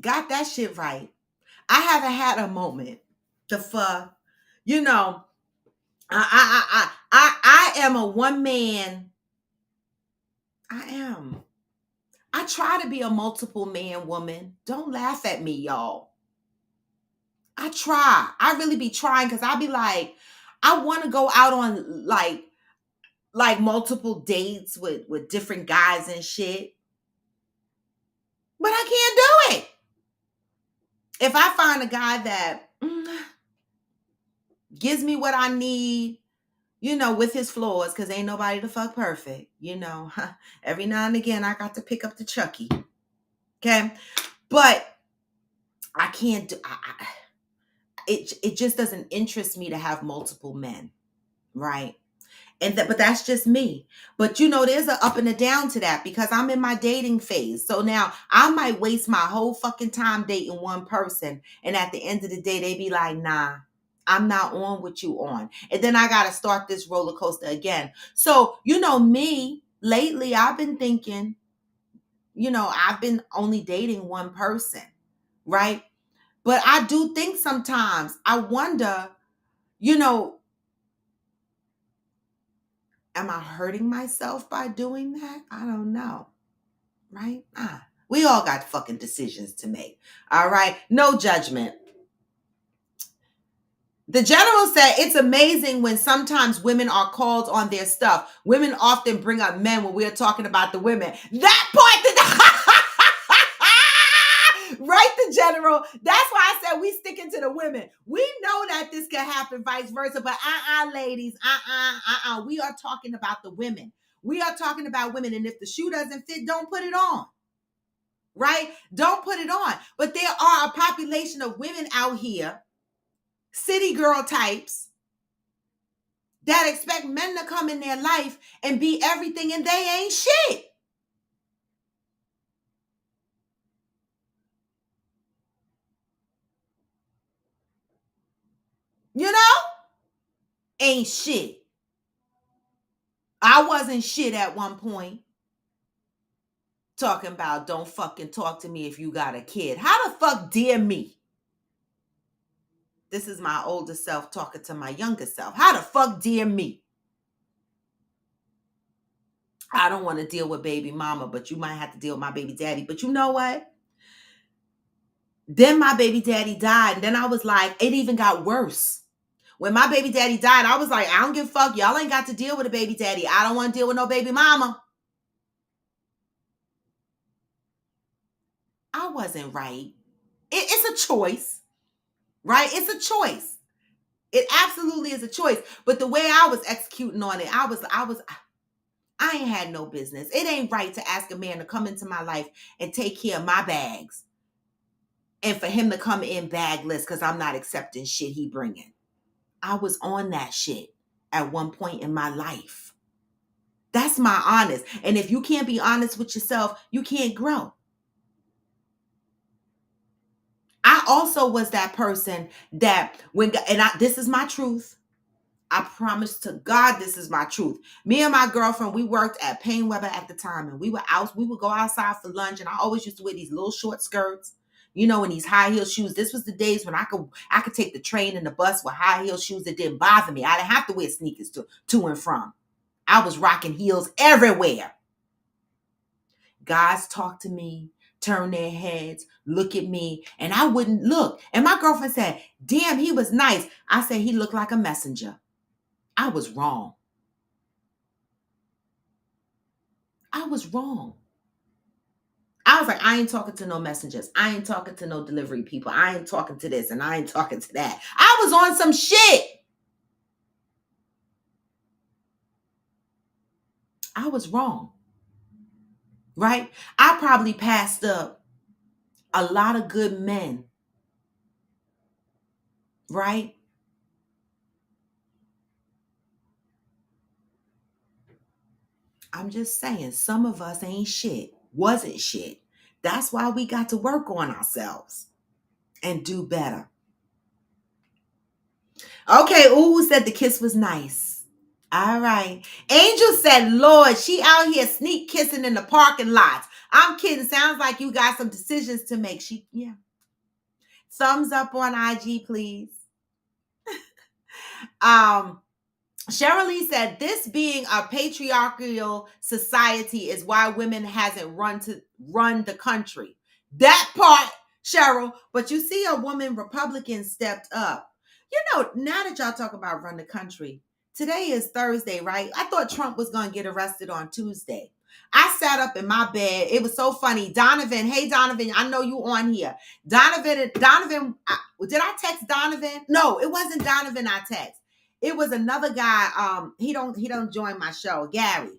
Got that shit right. I haven't had a moment. The fuck, you know, I am a one man. I am. I try to be a multiple man woman. Don't laugh at me, y'all. I try. I really be trying because I be like, I want to go out on like multiple dates with different guys and shit. But I can't do it. If I find a guy that gives me what I need, with his flaws, because ain't nobody the fuck perfect, every now and again I got to pick up the Chucky. Okay. But I can't do it just doesn't interest me to have multiple men, right? But that's just me. But there's an up and a down to that because I'm in my dating phase. So now I might waste my whole fucking time dating one person, and at the end of the day they be like, nah, I'm not on what you on. And then I gotta start this roller coaster again. So me, lately I've been thinking, I've been only dating one person, right? But I do think sometimes, I wonder, am I hurting myself by doing that? I don't know. Right? We all got fucking decisions to make. All right? No judgment. The general said, it's amazing when sometimes women are called on their stuff. Women often bring up men when we're talking about the women. That part, right, the general. That's why I said we sticking to the women. We know that this can happen, vice versa, but ladies, we are talking about the women. We are talking about women, and if the shoe doesn't fit, don't put it on. Right? Don't put it on. But there are a population of women out here, city girl types, that expect men to come in their life and be everything, and they ain't shit. Ain't shit. I wasn't shit at one point. Talking about don't fucking talk to me if you got a kid. How the fuck dear me? This is my older self talking to my younger self. How the fuck dear me? I don't want to deal with baby mama, but you might have to deal with my baby daddy. But you know what? Then my baby daddy died. And then I was like, it even got worse. When my baby daddy died, I was like, I don't give a fuck. Y'all ain't got to deal with a baby daddy. I don't want to deal with no baby mama. I wasn't right. It's a choice, right? It's a choice. It absolutely is a choice. But the way I was executing on it, I ain't had no business. It ain't right to ask a man to come into my life and take care of my bags, and for him to come in bagless because I'm not accepting shit he bringing. I was on that shit at one point in my life. That's my honest. And if you can't be honest with yourself, you can't grow. I also was that person that this is my truth. I promise to God, this is my truth. Me and my girlfriend, we worked at Payne Weber at the time, and we would go outside for lunch, and I always used to wear these little short skirts, and these high heel shoes. This was the days when I could take the train and the bus with high heel shoes that didn't bother me. I didn't have to wear sneakers to and from. I was rocking heels everywhere. Guys talk to me, turn their heads, look at me, and I wouldn't look. And my girlfriend said, damn, he was nice. I said, he looked like a messenger. I was wrong. I was wrong. I was like, I ain't talking to no messengers. I ain't talking to no delivery people. I ain't talking to this and I ain't talking to that. I was on some shit. I was wrong. Right? I probably passed up a lot of good men. Right? I'm just saying, some of us ain't shit, wasn't shit. That's why we got to work on ourselves and do better. Okay, Ooh said the kiss was nice. All right. Angel said, Lord, she out here sneak kissing in the parking lots. I'm kidding. Sounds like you got some decisions to make. Yeah. Thumbs up on IG, please. Cheryl Lee said, this being a patriarchal society is why women hasn't run the country. That part, Cheryl. But you see a woman Republican stepped up. You know, now that y'all talk about run the country, today is Thursday, right? I thought Trump was going to get arrested on Tuesday. I sat up in my bed. It was so funny. Donovan, hey Donovan, I know you on here. Donovan, did I text Donovan? No, it wasn't Donovan I text. It was another guy. He don't join my show. Gary,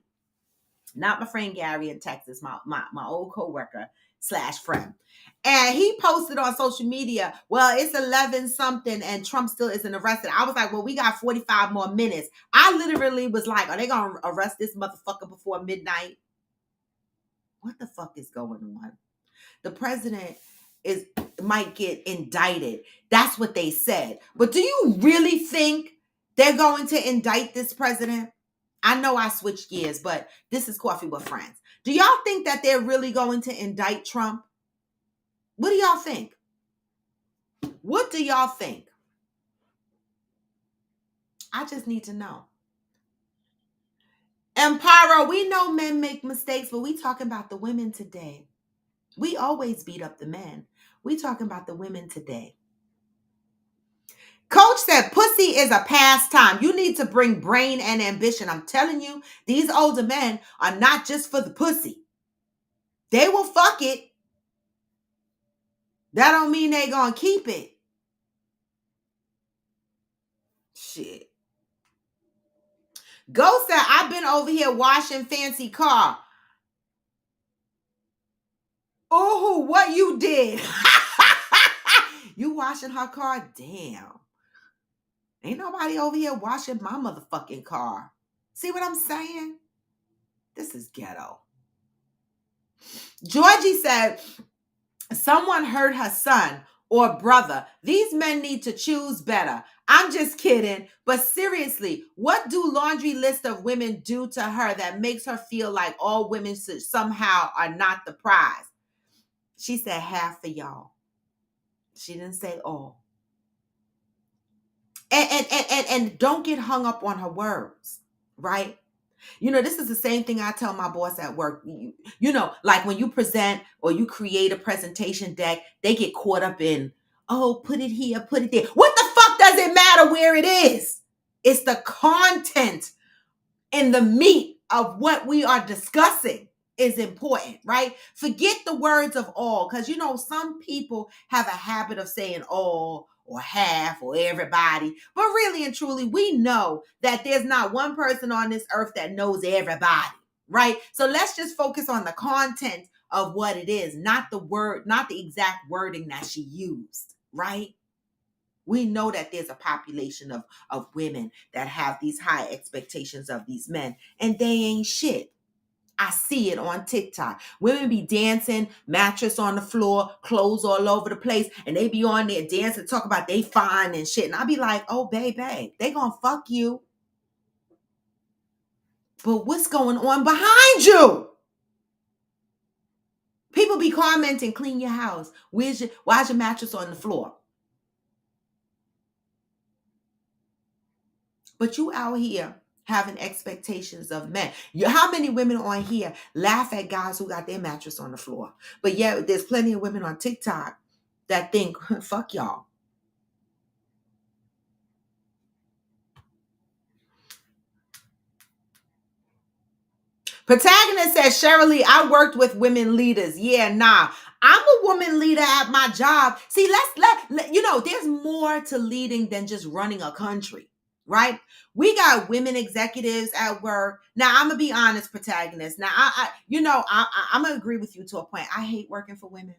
not my friend Gary in Texas, my old coworker / friend. And he posted on social media, well, it's 11 something and Trump still isn't arrested. I was like, well, we got 45 more minutes. I literally was like, are they going to arrest this motherfucker before midnight? What the fuck is going on? The president might get indicted. That's what they said. But do you really think they're going to indict this president? I know I switched gears, but this is Coffee with Friends. Do y'all think that they're really going to indict Trump? What do y'all think? What do y'all think? I just need to know. Empire, we know men make mistakes, but we talking about the women today. We always beat up the men. We talking about the women today. Coach said pussy is a pastime. You need to bring brain and ambition. I'm telling you, these older men are not just for the pussy. They will fuck it. That don't mean they gonna keep it. Shit. Ghost said, I've been over here washing fancy car. Oh, what you did? You washing her car? Damn. Ain't nobody over here washing my motherfucking car. See what I'm saying? This is ghetto. Georgie said, someone hurt her son or brother. These men need to choose better. I'm just kidding. But seriously, what do laundry list of women do to her that makes her feel like all women somehow are not the prize? She said half of y'all. She didn't say all. And don't get hung up on her words, right? You know, this is the same thing I tell my boss at work. You know, like when you present or you create a presentation deck, they get caught up in, oh, put it here, put it there. What the fuck does it matter where it is? It's the content and the meat of what we are discussing is important, right? Forget the words of all, because, you know, some people have a habit of saying all or half or everybody. But really and truly, we know that there's not one person on this earth that knows everybody, right? So let's just focus on the content of what it is, not the word, not the exact wording that she used, right? We know that there's a population of women that have these high expectations of these men, and they ain't shit. I see it on TikTok. Women be dancing, mattress on the floor, clothes all over the place, and they be on there dancing, talk about they fine and shit. And I be like, oh, baby, they gonna fuck you. But what's going on behind you? People be commenting, clean your house. Why's your mattress on the floor? But you out here having expectations of men. How many women on here laugh at guys who got their mattress on the floor? But yeah, there's plenty of women on TikTok that think, fuck y'all. Protagonist says, Shirley, I worked with women leaders. Yeah, nah. I'm a woman leader at my job. See, there's more to leading than just running a country, right? We got women executives at work. Now, I'm gonna be honest, Protagonist. Now, I'm gonna agree with you to a point. I hate working for women.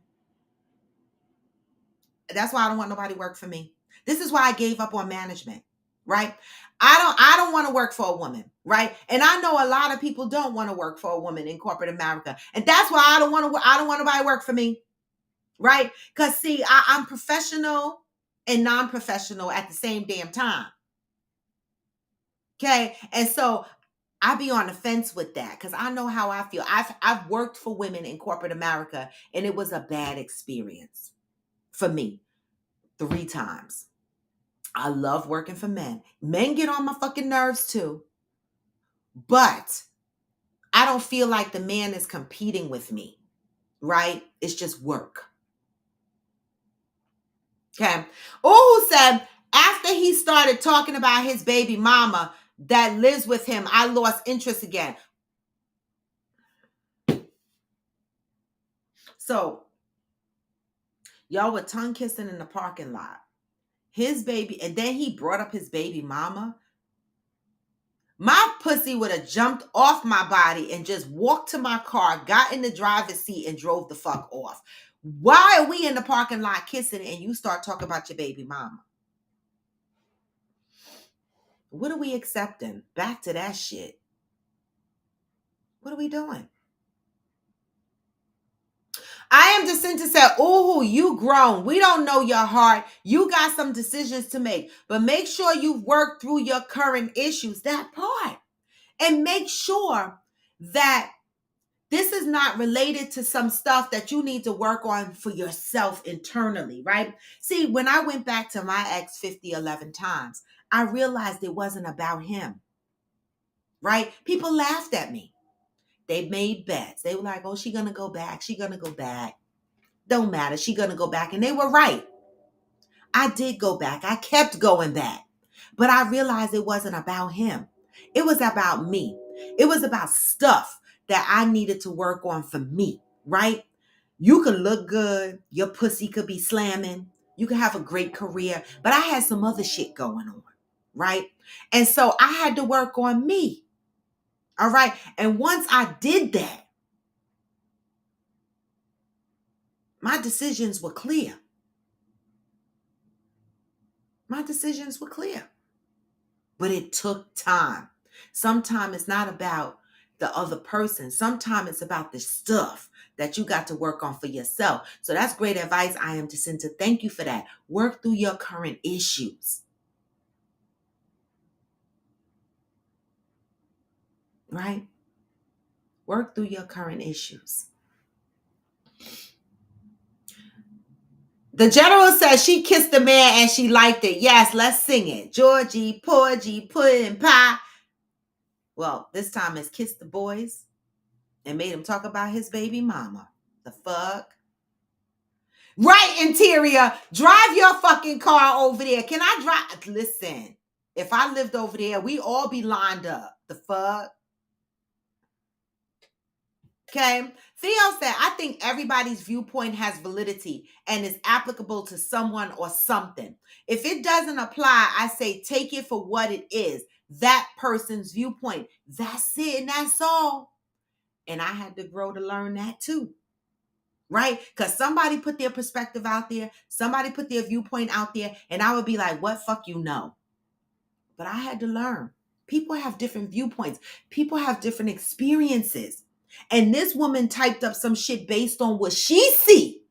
That's why I don't want nobody to work for me. This is why I gave up on management, right? I don't want to work for a woman, right? And I know a lot of people don't want to work for a woman in corporate America. And that's why I don't want nobody to work for me, right? Because see, I'm professional and non-professional at the same damn time. Okay. And so I be on the fence with that because I know how I feel. I've worked for women in corporate America and it was a bad experience for me 3 times. I love working for men. Men get on my fucking nerves too. But I don't feel like the man is competing with me, right? It's just work. Okay. Who said after he started talking about his baby mama that lives with him, I lost interest again. So y'all were tongue kissing in the parking lot. His baby, and then he brought up his baby mama. My pussy would have jumped off my body and just walked to my car, got in the driver's seat, and drove the fuck off. Why are we in the parking lot kissing and you start talking about your baby mama? What are we accepting? Back to that shit. What are we doing? I am Jacinta said, ooh, you grown. We don't know your heart. You got some decisions to make, but make sure you've worked through your current issues, that part. And make sure that this is not related to some stuff that you need to work on for yourself internally, right? See, when I went back to my ex 11 times, I realized it wasn't about him, right? People laughed at me. They made bets. They were like, oh, she's going to go back. She's going to go back. Don't matter. She's going to go back. And they were right. I did go back. I kept going back. But I realized it wasn't about him. It was about me. It was about stuff that I needed to work on for me, right? You could look good. Your pussy could be slamming. You could have a great career. But I had some other shit going on, right? And so I had to work on me. All right. And once I did that, my decisions were clear. My decisions were clear. But it took time. Sometimes it's not about the other person. Sometimes it's about the stuff that you got to work on for yourself. So that's great advice. I am Jacinta. Thank you for that. Work through your current issues. Right? Work through your current issues. The general says she kissed the man and she liked it. Yes, let's sing it. Georgie, Porgy, pudding pie. Well, this time it's kiss the boys and made him talk about his baby mama. The fuck? Right, Interior. Drive your fucking car over there. Can I drive? Listen, if I lived over there, we all be lined up. The fuck? Okay. Theo said, I think everybody's viewpoint has validity and is applicable to someone or something. If it doesn't apply, I say take it for what it is. That person's viewpoint. That's it and that's all. And I had to grow to learn that too. Right? Because somebody put their perspective out there. Somebody put their viewpoint out there. And I would be like, what fuck you know? But I had to learn. People have different viewpoints. People have different experiences. And this woman typed up some shit based on what she see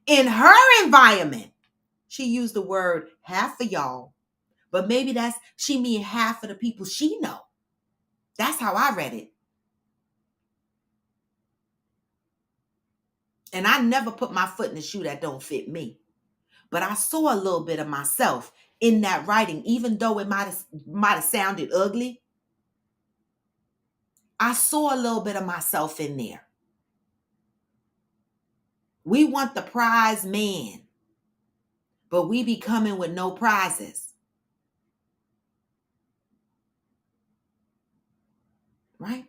in her environment. She used the word half of y'all. But maybe she mean half of the people she know. That's how I read it. And I never put my foot in the shoe that don't fit me. But I saw a little bit of myself in that writing, even though it might have sounded ugly. I saw a little bit of myself in there. We want the prize man, but we be coming with no prizes. Right?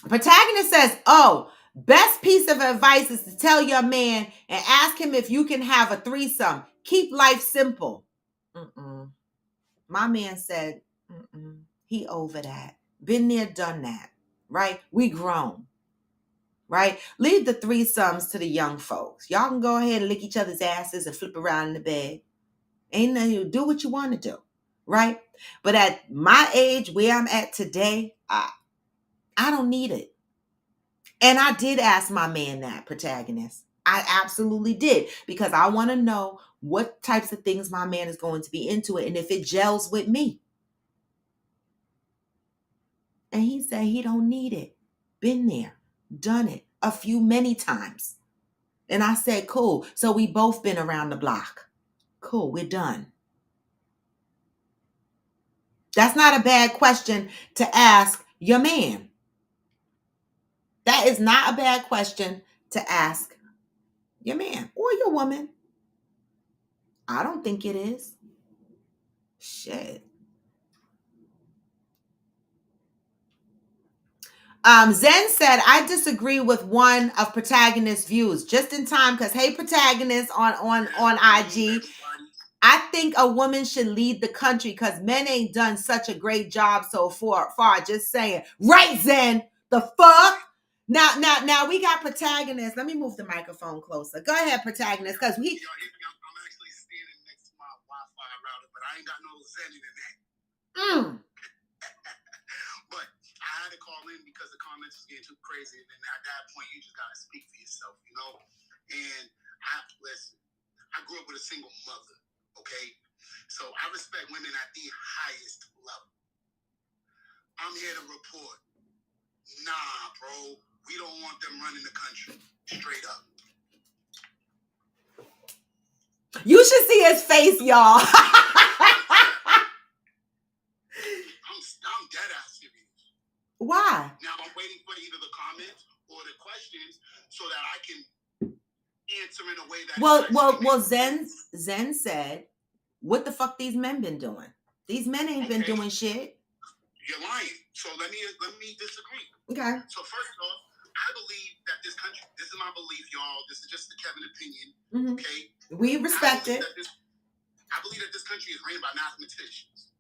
Protagonist says, oh, best piece of advice is to tell your man and ask him if you can have a threesome. Keep life simple. Mm-mm. My man said, mm-mm. He over that. Been there, done that. Right? We grown. Right? Leave the threesomes to the young folks. Y'all can go ahead and lick each other's asses and flip around in the bed. Ain't nothing, you do what you want to do. Right? But at my age, where I'm at today, I don't need it. And I did ask my man that, Protagonist. I absolutely did, because I want to know what types of things my man is going to be into it and if it gels with me. And he said he don't need it. Been there, done it many times. And I said, cool. So we both been around the block. Cool, we're done. That's not a bad question to ask your man. That is not a bad question to ask your man or your woman. I don't think it is. Shit. Zen said, I disagree with one of Protagonist's views. Just in time, because hey, Protagonist on IG, I think a woman should lead the country because men ain't done such a great job so far. Just saying. Right, Zen? The fuck? Now we got Protagonist. Let me move the microphone closer. Go ahead, Protagonist, because we... I'm actually standing next to my Wi-Fi router, but I ain't got no Zen in that. But I had to call in because the comments was getting too crazy, and then at that point, you just gotta speak for yourself, you know? And listen, I grew up with a single mother, okay? So I respect women at the highest level. I'm here to report. Nah, bro. We don't want them running the country. Straight up. You should see his face, y'all. I'm dead ass serious. Why? Now I'm waiting for either the comments or the questions so that I can answer in a way that... Well, Zen said, what the fuck these men been doing? These men ain't been doing shit. You're lying. So let me disagree. Okay. So first off, I believe that this country, this is my belief, y'all. This is just the Kevin opinion. Mm-hmm. Okay. We respect it. I believe that this country is ran by mathematicians.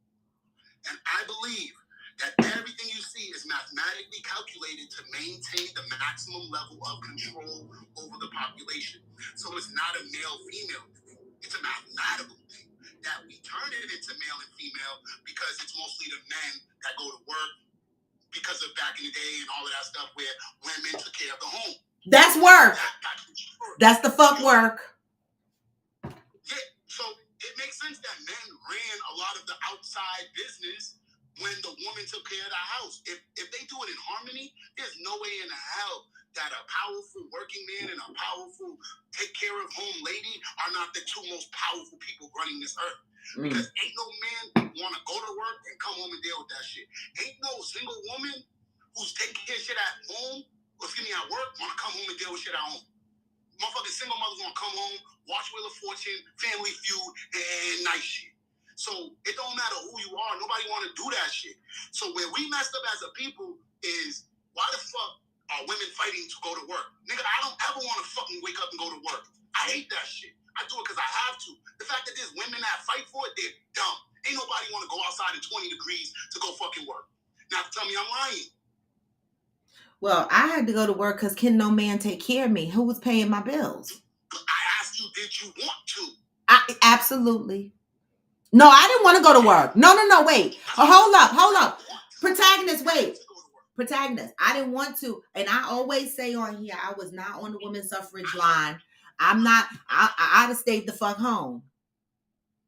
And I believe that everything you see is mathematically calculated to maintain the maximum level of control over the population. So it's not a male-female thing. It's a mathematical thing. That we turn it into male and female because it's mostly the men that go to work because of back in the day and all of that stuff where women took care of the home. That's work. That's the fuck work. Yeah, so it makes sense that men ran a lot of the outside business when the woman took care of the house. If they do it in harmony, there's no way in hell that a powerful working man and a powerful take care of home lady are not the two most powerful people running this earth. Because ain't no man want to go to work and come home and deal with that shit. Ain't no single woman who's taking care of shit at home, or at work, want to come home and deal with shit at home. Motherfucking single mothers want to come home, watch Wheel of Fortune, Family Feud, and nice shit. So it don't matter who you are. Nobody want to do that shit. So where we messed up as a people is, why the fuck are women fighting to go to work? Nigga, I don't ever want to fucking wake up and go to work. I hate that shit. I do it because I have to. The fact that there's women that fight for it, they're dumb. Ain't nobody want to go outside in 20 degrees to go fucking work. Now tell me I'm lying. Well, I had to go to work because can no man take care of me? Who was paying my bills? I asked you, did you want to? Absolutely. No, I didn't want to go to work. No, wait. Hold up. Protagonist, wait. Protagonist, I didn't want to. And I always say on here, I was not on the women's suffrage line. I'm not, I'd have stayed the fuck home.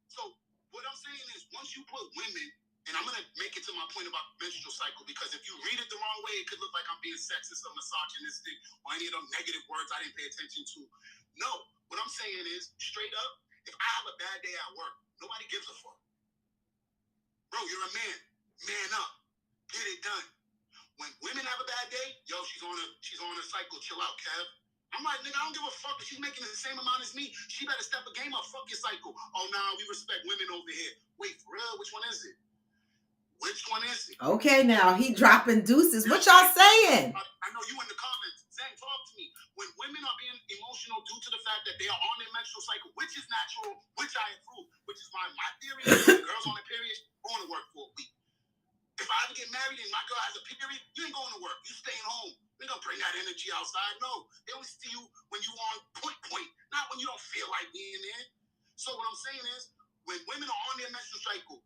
So what I'm saying is, once you put women, and I'm going to make it to my point about menstrual cycle, because if you read it the wrong way, it could look like I'm being sexist or misogynistic or any of them negative words I didn't pay attention to. No, what I'm saying is, straight up, if I have a bad day at work, nobody gives a fuck. Bro, you're a man. Man up. Get it done. When women have a bad day, yo, she's on a cycle. Chill out, Kev. I'm like, nigga, I don't give a fuck if she's making the same amount as me. She better step a game up. Fuck your cycle. Oh, nah, we respect women over here. Wait, for real? Which one is it? Which one is it? Okay, now he dropping deuces. What y'all saying? I know you in the comments. Saying, talk to me. When women are being emotional due to the fact that they are on their menstrual cycle, which is natural, which I approve, which is my theory is when girls on a period, going to work for a week. If I ever get married and my girl has a period, you ain't going to work. You staying home. They're going to bring that energy outside. No, they only see you when you on point, not when you don't feel like being there. So what I'm saying is, when women are on their menstrual cycle,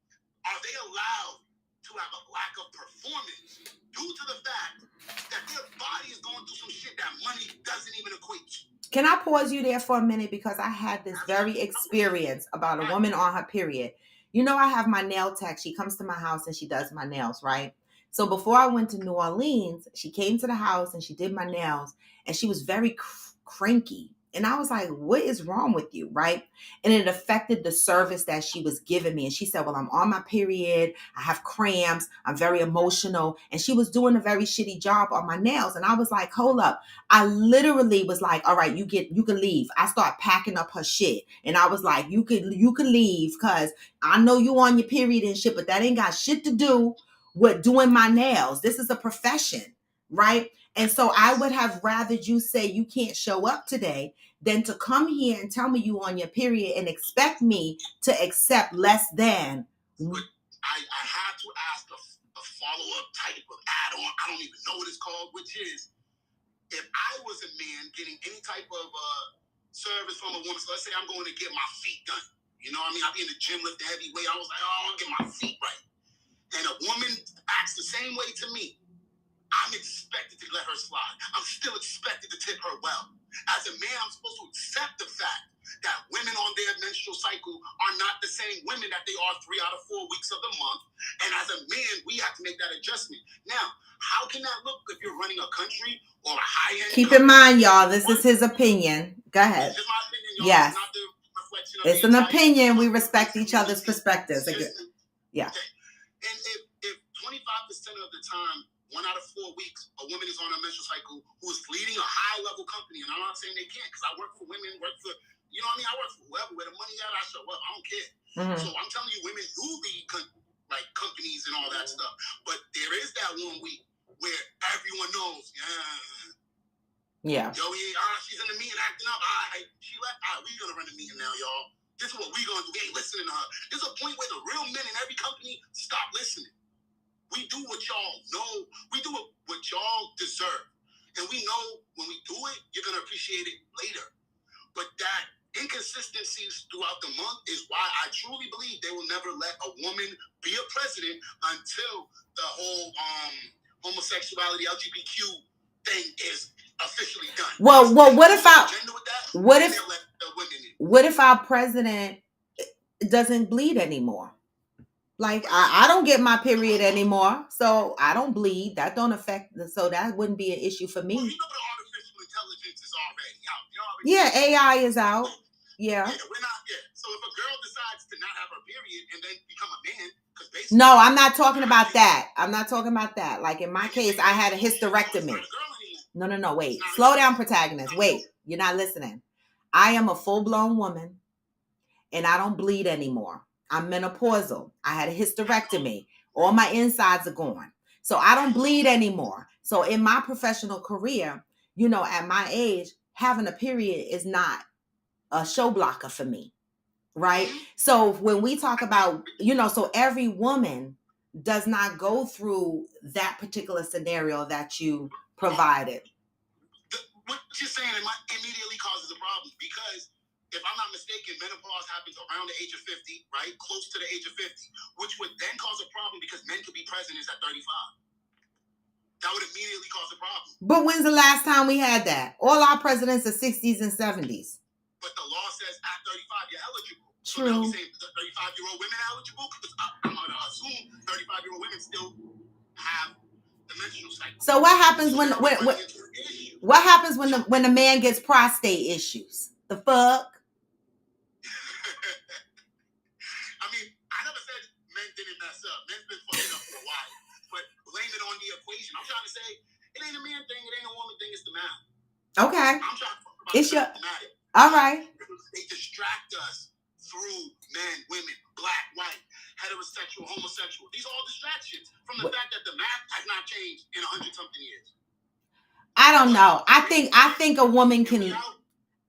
are they allowed to have a lack of performance due to the fact that their body is going through some shit that money doesn't even equate to? Can I pause you there for a minute? Because I had this very experience about a woman on her period. You know, I have my nail tech. She comes to my house and she does my nails, right? So before I went to New Orleans, she came to the house and she did my nails and she was very cranky. And I was like, what is wrong with you, right? And it affected the service that she was giving me. And she said, well, I'm on my period. I have cramps. I'm very emotional. And she was doing a very shitty job on my nails. And I was like, hold up. I literally was like, all right, you can leave. I start packing up her shit. And I was like, you can leave because I know you on your period and shit, but that ain't got shit to do with doing my nails. This is a profession, right? And so I would have rather you say you can't show up today than to come here and tell me you on your period and expect me to accept less than. But I had to ask a follow-up type of add-on. I don't even know what it's called, which is, if I was a man getting any type of service from a woman, so let's say I'm going to get my feet done. You know what I mean? I'll be in the gym lifting heavy weight. I was like, oh, I'll get my feet right. And a woman acts the same way to me. I'm expected to let her slide. I'm still expected to tip her well. As a man, I'm supposed to accept the fact that women on their menstrual cycle are not the same women that they are 3 out of 4 weeks of the month. And as a man, we have to make that adjustment. Now, how can that look if you're running a country or a high-end Keep in mind, y'all, this is his opinion. Go ahead. This is my opinion, y'all. Yes. It's not the reflection of It's the an entire opinion. We country. respect each other's perspectives. Yeah. Okay. And if 25% of the time, 1 out of 4 weeks, a woman is on a menstrual cycle who is leading a high-level company, and I'm not saying they can't, because I work for women, you know what I mean? I work for whoever, where the money at, I show up. I don't care. Mm-hmm. So I'm telling you, women do lead companies and all that stuff. But there is that 1 week where everyone knows, yeah. Yo, she's in the meeting acting up. She left. We're going to run the meeting now, y'all. This is what we're going to do. We ain't listening to her. There's a point where the real men in every company stop listening. We do what y'all know. We do what y'all deserve. And we know when we do it, you're going to appreciate it later. But that inconsistencies throughout the month is why I truly believe they will never let a woman be a president until the whole homosexuality, LGBTQ thing is officially done. Well, what if our president doesn't bleed anymore? Like, I don't get my period anymore, so I don't bleed. That don't affect, so that wouldn't be an issue for me. Well, you know the artificial intelligence is already out. AI is out. Yeah. We're not yet. So if a girl decides to not have her period and then become a man, because basically... No, I'm not talking about that. I'm not talking about that. Like in my case, I had a hysterectomy. No, wait. Slow down, protagonist. Wait, you're not listening. I am a full-blown woman, and I don't bleed anymore. I'm menopausal. I had a hysterectomy. All my insides are gone. So I don't bleed anymore. So in my professional career, you know, at my age, having a period is not a show blocker for me, right? So when we talk about, you know, so every woman does not go through that particular scenario that you provided. What you're saying immediately causes a problem because if I'm not mistaken, menopause happens around the age of 50, right? Close to the age of 50, which would then cause a problem because men could be presidents at 35. That would immediately cause a problem. But when's the last time we had that? All our presidents are 60s and 70s. But the law says at 35, you're eligible. True. So now we say 35-year-old women eligible? Because I'm going to assume 35-year-old women still have the menstrual cycle. So what happens when the man gets prostate issues? The fuck? I mean, I never said men didn't mess up. Men's been fucking up for a while. But blame it on the equation. I'm trying to say it ain't a man thing, it ain't a woman thing, it's the math. Okay. I'm trying to talk about All right. They distract us through men, women, black, white, heterosexual, homosexual. These are all distractions from the fact that the math has not changed in 100-something years. I don't know. I think a woman can.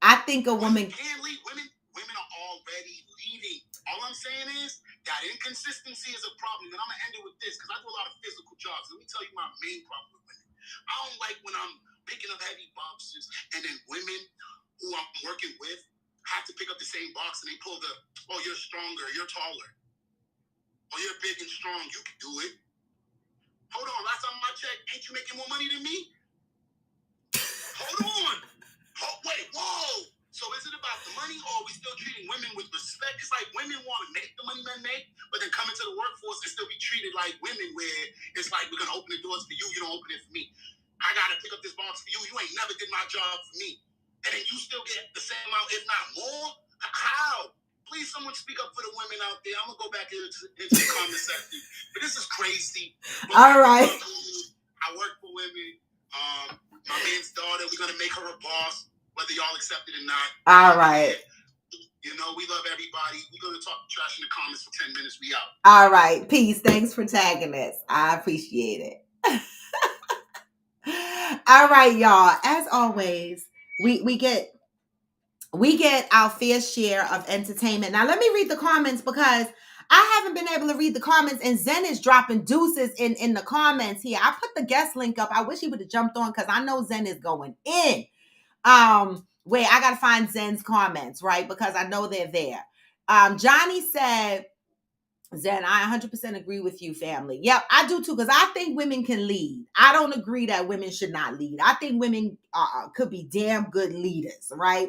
I think a woman can lead. Women are already leading. All I'm saying is that inconsistency is a problem. And I'm gonna end it with this because I do a lot of physical jobs. Let me tell you my main problem with women. I don't like when I'm picking up heavy boxes and then women who I'm working with have to pick up the same box and they pull the, oh, you're stronger, you're taller. Oh, you're big and strong, you can do it. Hold on, last time I checked, ain't you making more money than me? Hold on. Wait, whoa. So is it about the money or are we still treating women with respect? It's like women want to make the money men make, but then come into the workforce and still be treated like women where it's like, we're going to open the doors for you, you don't open it for me. I got to pick up this box for you, you ain't never did my job for me. And then you still get the same amount, if not more? How? Please, someone speak up for the women out there. I'm going to go back into the comment section. But this is crazy. But all right. I work for women. My man's daughter, we're going to make her a boss, whether y'all accept it or not. All right. You know, we love everybody. We're going to talk trash in the comments for 10 minutes. We out. All right. Peace. Thanks for tagging us. I appreciate it. All right, y'all. As always, we get our fair share of entertainment. Now, let me read the comments because I haven't been able to read the comments, and Zen is dropping deuces in the comments here. I put the guest link up. I wish he would have jumped on because I know Zen is going in. Wait, I gotta find Zen's comments, right? Because I know they're there. Johnny said, Zen, I 100% agree with you, family. Yep, I do too, because I think women can lead. I don't agree that women should not lead. I think women could be damn good leaders, right?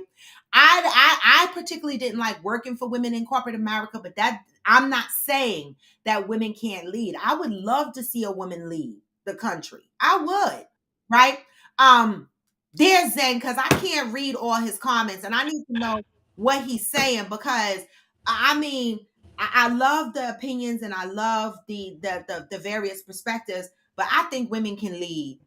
I particularly didn't like working for women in corporate America, but that I'm not saying that women can't lead. I would love to see a woman lead the country. I would, right? There's Zen, because I can't read all his comments, and I need to know what he's saying, because I mean, I love the opinions and I love the various perspectives, but I think women can lead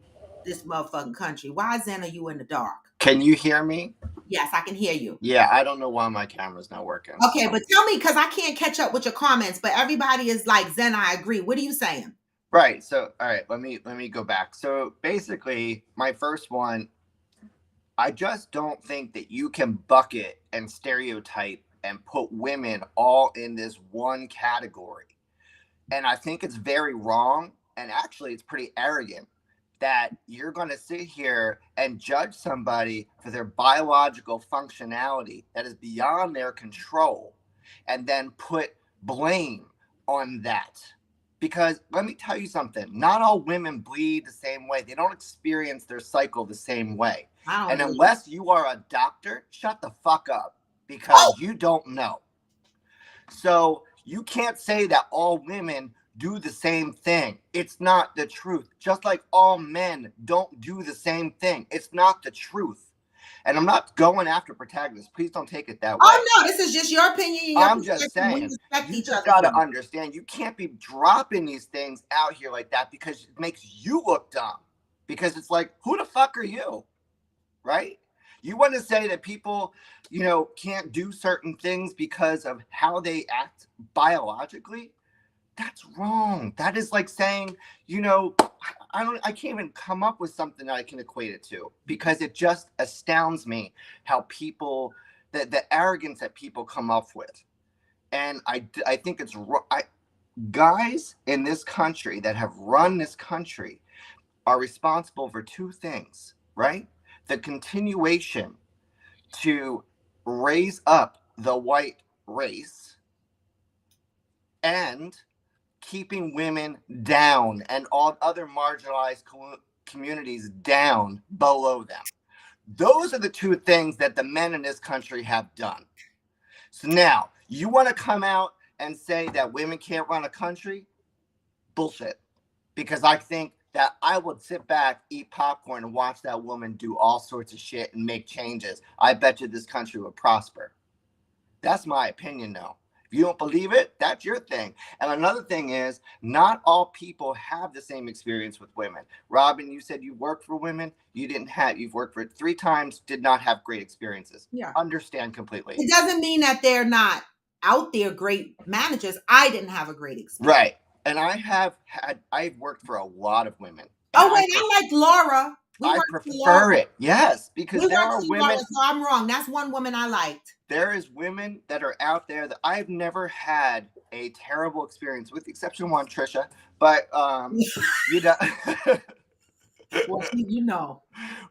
this motherfucking country. Why, Zen, are you in the dark? Can you hear me? Yes, I can hear you. Yeah, I don't know why my camera's not working. Okay, but tell me, because I can't catch up with your comments, but everybody is like, Zen, I agree. What are you saying? Right. So, all right, let me go back. So basically, my first one, I just don't think that you can bucket and stereotype and put women all in this one category. And I think it's very wrong. And actually, it's pretty arrogant that you're going to sit here and judge somebody for their biological functionality that is beyond their control and then put blame on that. Because let me tell you something, not all women bleed the same way. They don't experience their cycle the same way. And unless you are a doctor, shut the fuck up, because you don't know. So you can't say that all women do the same thing. It's not the truth. Just like all men don't do the same thing. It's not the truth. And I'm not going after protagonists. Please don't take it that way. Oh, no, this is just your opinion. I'm just saying, you just got to understand, you can't be dropping these things out here like that because it makes you look dumb. Because it's like, who the fuck are you? Right? You want to say that people, you know, can't do certain things because of how they act biologically? That's wrong. That is like saying, you know, I can't even come up with something that I can equate it to, because it just astounds me how people, the arrogance that people come up with. And I think it's guys in this country that have run this country are responsible for two things, right? The continuation to raise up the white race and keeping women down and all other marginalized communities down below them. Those are the two things that the men in this country have done. So now, you want to come out and say that women can't run a country? Bullshit. Because I think that I would sit back, eat popcorn, and watch that woman do all sorts of shit and make changes. I bet you this country would prosper. That's my opinion, though. If you don't believe it, that's your thing. And another thing is, not all people have the same experience with women. Robin, you said you worked for women. You've worked for 3 times, did not have great experiences. Yeah. Understand completely. It doesn't mean that they're not out there great managers. I didn't have a great experience. Right. And I've worked for a lot of women. Oh wait, I like Laura. I prefer it. Yes, because there are women. Laura, so I'm wrong. That's one woman I liked. There is women that are out there that I've never had a terrible experience with, the exception of one, Trisha. But you know, well, you know.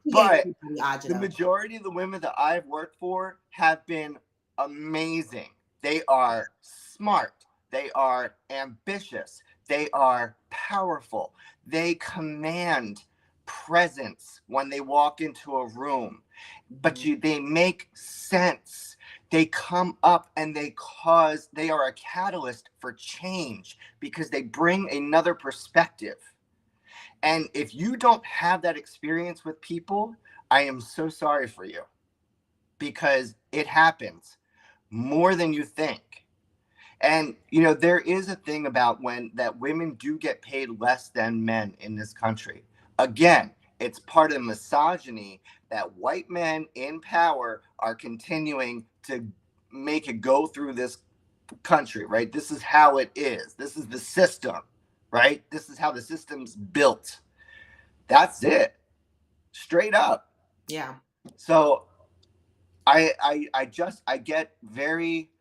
But the majority of the women that I've worked for have been amazing. They are smart. They are ambitious. They are powerful. They command presence when they walk into a room, but they make sense. They come up and they are a catalyst for change because they bring another perspective. And if you don't have that experience with people, I am so sorry for you, because it happens more than you think. And, you know, there is a thing about that women do get paid less than men in this country. Again, it's part of the misogyny that white men in power are continuing to make it go through this country, right? This is how it is. This is the system, right? This is how the system's built. That's it. Straight up. Yeah. So I get very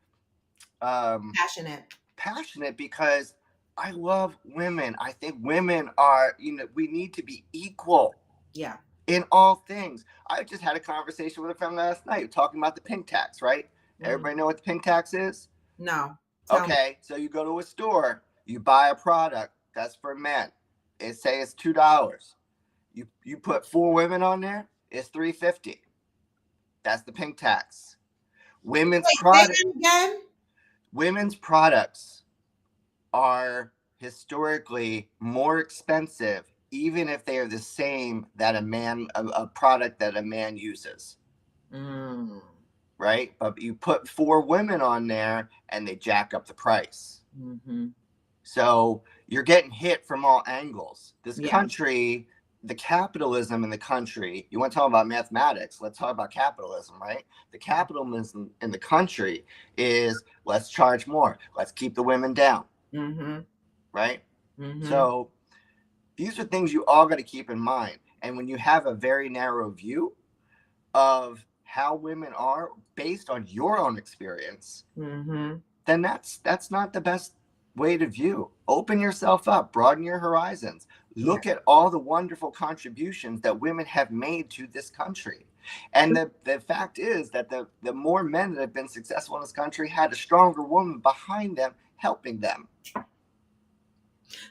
passionate because I love women. I think women are, we need to be equal. Yeah. In all things. I just had a conversation with a friend last night talking about the pink tax, right? Everybody know what the pink tax is? No. Okay, so you go to a store, you buy a product that's for men. It's $2. You put 4 women on there, it's $3.50. That's the pink tax. Women's products are historically more expensive, even if they are the same that a product that a man uses. Right? But you put 4 women on there and they jack up the price. So you're getting hit from all angles. This country, the capitalism in the country, you want to talk about mathematics, let's talk about capitalism, right? The capitalism in the country is, let's charge more, let's keep the women down. Right? So these are things you all got to keep in mind. And when you have a very narrow view of how women are based on your own experience, then that's not the best way to view. Open yourself up, broaden your horizons. Look at all the wonderful contributions that women have made to this country. And the fact is that the more men that have been successful in this country had a stronger woman behind them helping them.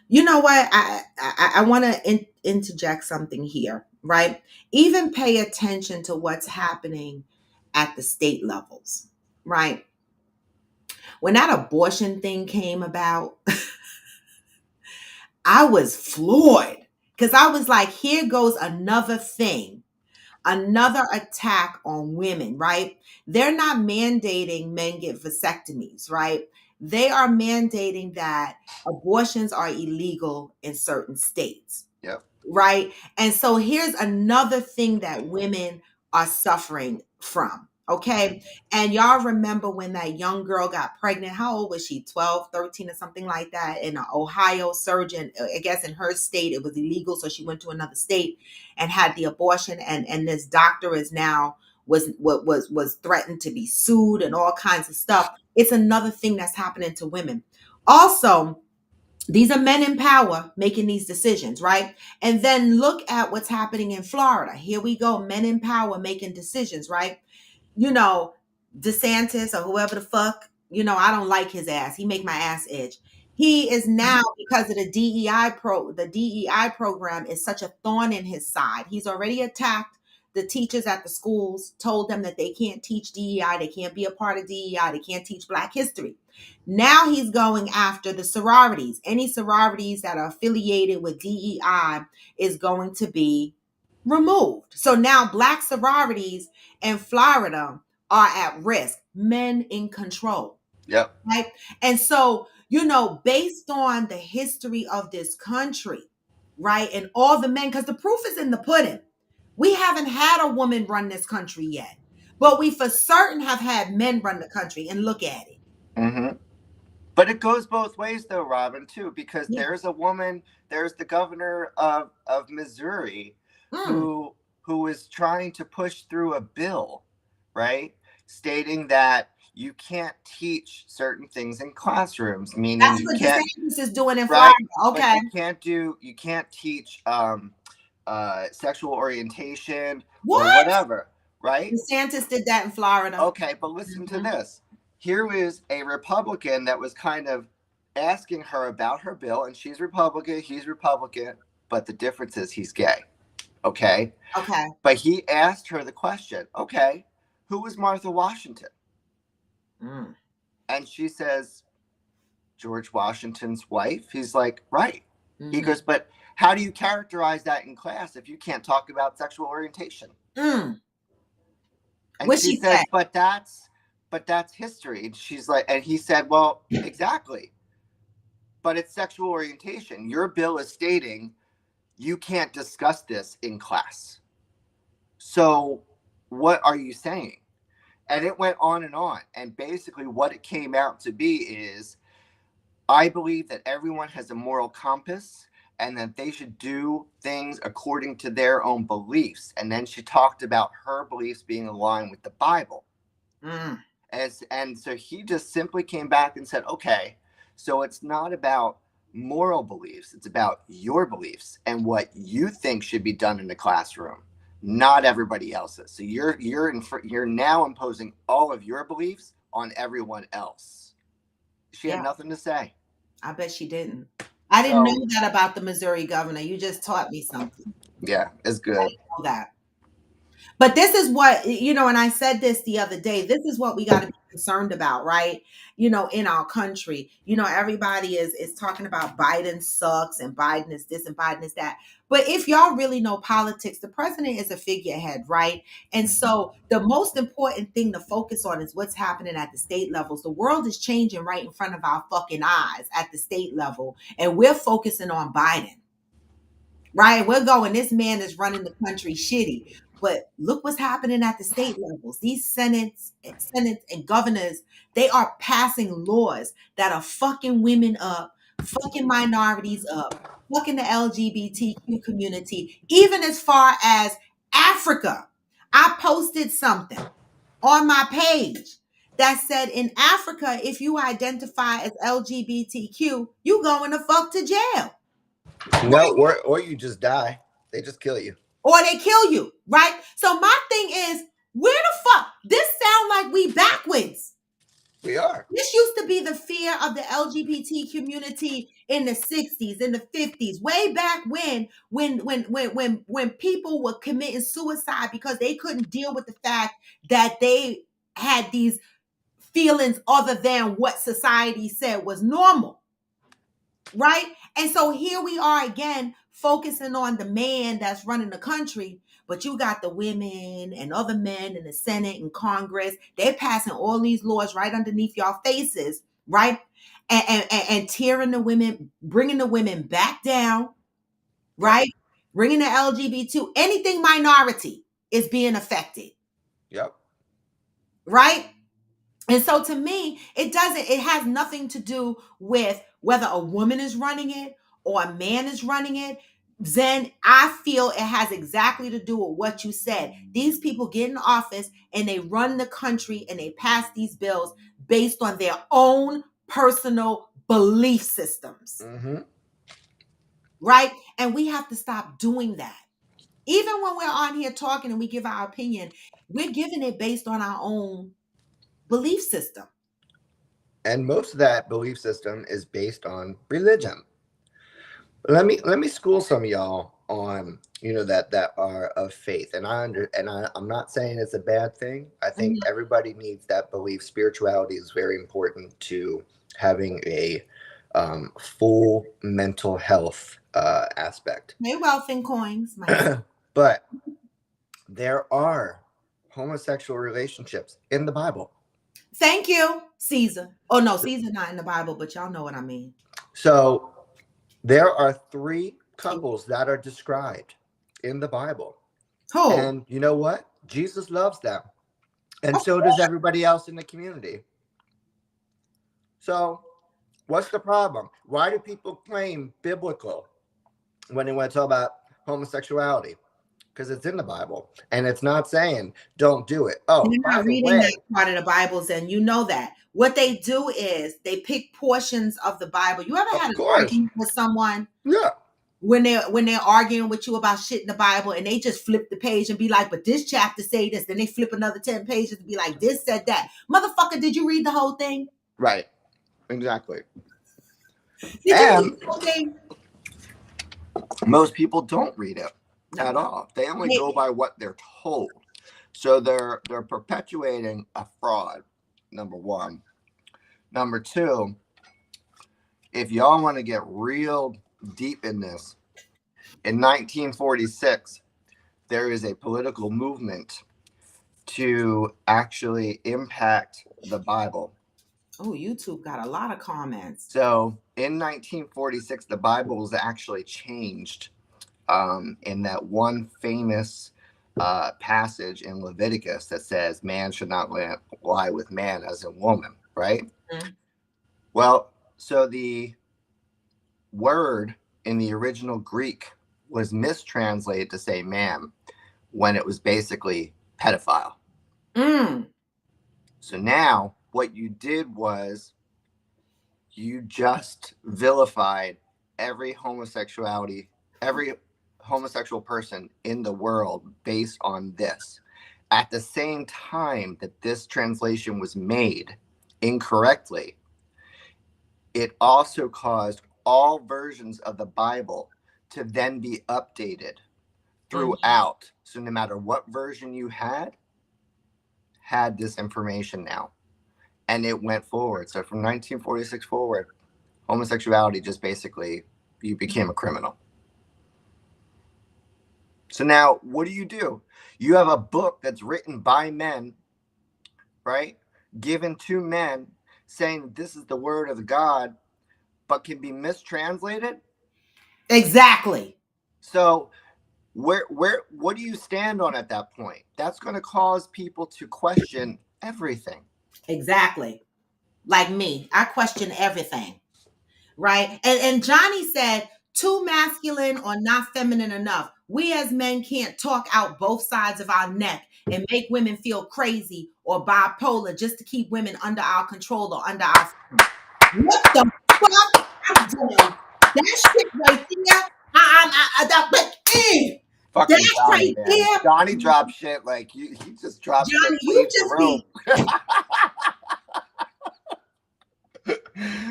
You know what? I want to interject something here, right? Even pay attention to what's happening at the state levels, right? When that abortion thing came about, I was floored because I was like, here goes another thing, another attack on women, right? They're not mandating men get vasectomies, right? They are mandating that abortions are illegal in certain states. Yep. Right? And so here's another thing that women are suffering from. Okay. And y'all remember when that young girl got pregnant? How old was she? 12, 13 or something like that? And an Ohio surgeon, I guess in her state, it was illegal. So she went to another state and had the abortion. And this doctor is now was threatened to be sued and all kinds of stuff. It's another thing that's happening to women. Also, these are men in power making these decisions, right? And then look at what's happening in Florida. Here we go, men in power making decisions, right? You know, DeSantis or whoever the fuck, I don't like his ass. He make my ass itch. He is now, because of the DEI program is such a thorn in his side. He's already attacked the teachers at the schools, told them that they can't teach DEI, they can't be a part of DEI, they can't teach Black history. Now he's going after the sororities. Any sororities that are affiliated with DEI is going to be removed. So now Black sororities in Florida are at risk. Men in control. Yep. Right? And so, based on the history of this country, right, and all the men, because the proof is in the pudding. We haven't had a woman run this country yet, but we for certain have had men run the country, and look at it. Mm-hmm. But it goes both ways, though, Robin, too, because Yeah. there's a woman, there's the governor of Missouri Mm. who is trying to push through a bill, right, stating that you can't teach certain things in classrooms, meaning That's you what can't, DeSantis is doing in right, Florida. but Okay. you can't teach sexual orientation or What? whatever, right? DeSantis did that in Florida. Okay, but listen to this. Here is a Republican that was kind of asking her about her bill, and she's Republican, he's Republican, but the difference is he's gay. Okay? Okay. But he asked her the question, okay, who was Martha Washington? Mm. And she says, George Washington's wife. He's like, right. Mm. He goes, but how do you characterize that in class if you can't talk about sexual orientation? Mm. And What she she says, said? but that's history. And she's like, and he said, well, exactly. But it's sexual orientation. Your bill is stating you can't discuss this in class. So what are you saying? And it went on. And basically what it came out to be is, I believe that everyone has a moral compass and that they should do things according to their own beliefs. And then she talked about her beliefs being aligned with the Bible. Mm. And so he just simply came back and said, okay, so it's not about moral beliefs. It's about your beliefs and what you think should be done in the classroom, not everybody else's. So you're now imposing all of your beliefs on everyone else. She had nothing to say. I bet she didn't. I didn't know that about the Missouri governor. You just taught me something. Yeah, it's good. I didn't know that. But this is what, and I said this the other day, this is what we got to be concerned about, right? In our country, everybody is talking about Biden sucks and Biden is this and Biden is that. But if y'all really know politics, the president is a figurehead, right? And so the most important thing to focus on is what's happening at the state levels. The world is changing right in front of our fucking eyes at the state level. And we're focusing on Biden, right? We're going, this man is running the country shitty. But look what's happening at the state levels. These senates and governors, they are passing laws that are fucking women up, fucking minorities up, fucking the LGBTQ community, even as far as Africa. I posted something on my page that said in Africa, if you identify as LGBTQ, you going to fuck to jail. No, or you just die. They just kill you. Or they kill you, right? So my thing is, where the fuck? This sound like we backwards. We are. This used to be the fear of the LGBT community in the 60s, in the 50s, way back when people were committing suicide because they couldn't deal with the fact that they had these feelings other than what society said was normal, right? And so here we are again, focusing on the man that's running the country, but you got the women and other men in the Senate and Congress. They're passing all these laws right underneath y'all faces, right? And tearing the women, bringing the women back down, right? Bringing the LGBT, anything minority is being affected. Yep. Right? And so to me, it has nothing to do with whether a woman is running it or a man is running it. Then I feel it has exactly to do with what you said. These people get in office and they run the country and they pass these bills based on their own personal belief systems. Mm-hmm. Right? And we have to stop doing that. Even when we're on here talking and we give our opinion, we're giving it based on our own belief system. And most of that belief system is based on religion. Let me school some of y'all on that are of faith, and I'm not saying it's a bad thing. I think everybody needs that belief. Spirituality is very important to having a full mental health aspect. May wealth and coins, but there are homosexual relationships in the Bible. Thank you, Caesar. Oh no, Caesar not in the Bible, but y'all know what I mean. So there are 3 couples that are described in the Bible. Oh. And you know what? Jesus loves them. And so does everybody else in the community. So what's the problem? Why do people claim biblical when they want to talk about homosexuality? Because it's in the Bible, and it's not saying don't do it. Oh, You're by not the reading way, that part of the Bibles, and you know that. What they do is they pick portions of the Bible. You ever Of had an course. argument with someone yeah, when they're arguing with you about shit in the Bible, and they just flip the page and be like, but this chapter say this, then they flip another 10 pages and be like, this said that. Motherfucker, did you read the whole thing? right, exactly. Did you read the whole thing? Most people don't read it No. at all. They only go by what they're told. So they're perpetuating a fraud, number one. Number two, if y'all want to get real deep in this, in 1946, there is a political movement to actually impact the Bible. Oh, YouTube got a lot of comments. So in 1946, the Bible was actually changed in that one famous passage in Leviticus that says man should not lie with man as a woman, right? Mm-hmm. Well, so the word in the original Greek was mistranslated to say man when it was basically pedophile. So now what you did was you just vilified every homosexual person in the world based on this. At the same time that this translation was made incorrectly, it also caused all versions of the Bible to then be updated throughout. So no matter what version you had this information now. And it went forward. So from 1946 forward, homosexuality just basically, you became a criminal. So now what do? You have a book that's written by men, right? Given to men, saying this is the word of God, but can be mistranslated. Exactly. So what do you stand on at that point? That's going to cause people to question everything. Exactly. Like me, I question everything, right? And Johnny said, too masculine or not feminine enough. We as men can't talk out both sides of our neck and make women feel crazy or bipolar just to keep women under our control or under our... What the fuck? I'm doing that shit right there. That's right there. Johnny dropped shit like he just dropped Johnny, shit. You just room.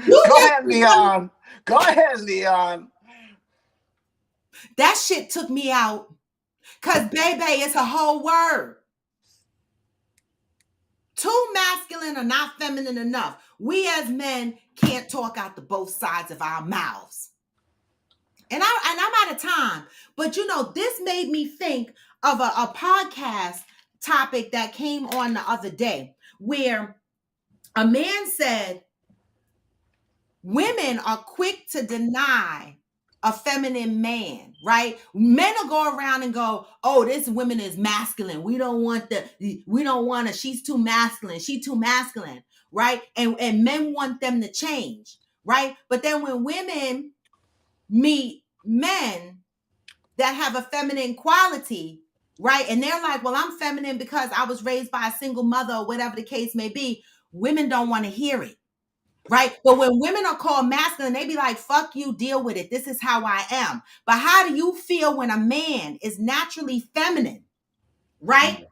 Go ahead, Leon. That shit took me out. Cause baby, it's a whole word. Too masculine or not feminine enough. We as men can't talk out the both sides of our mouths. And I'm out of time. But this made me think of a podcast topic that came on the other day where a man said women are quick to deny a feminine man, right? Men will go around and go, oh, this woman is masculine. We don't want her. She's too masculine. She's too masculine, right? And men want them to change, right? But then when women meet men that have a feminine quality, right? And they're like, well, I'm feminine because I was raised by a single mother or whatever the case may be. Women don't want to hear it, right? But when women are called masculine, they be like, fuck you, deal with it. This is how I am. But how do you feel when a man is naturally feminine, right?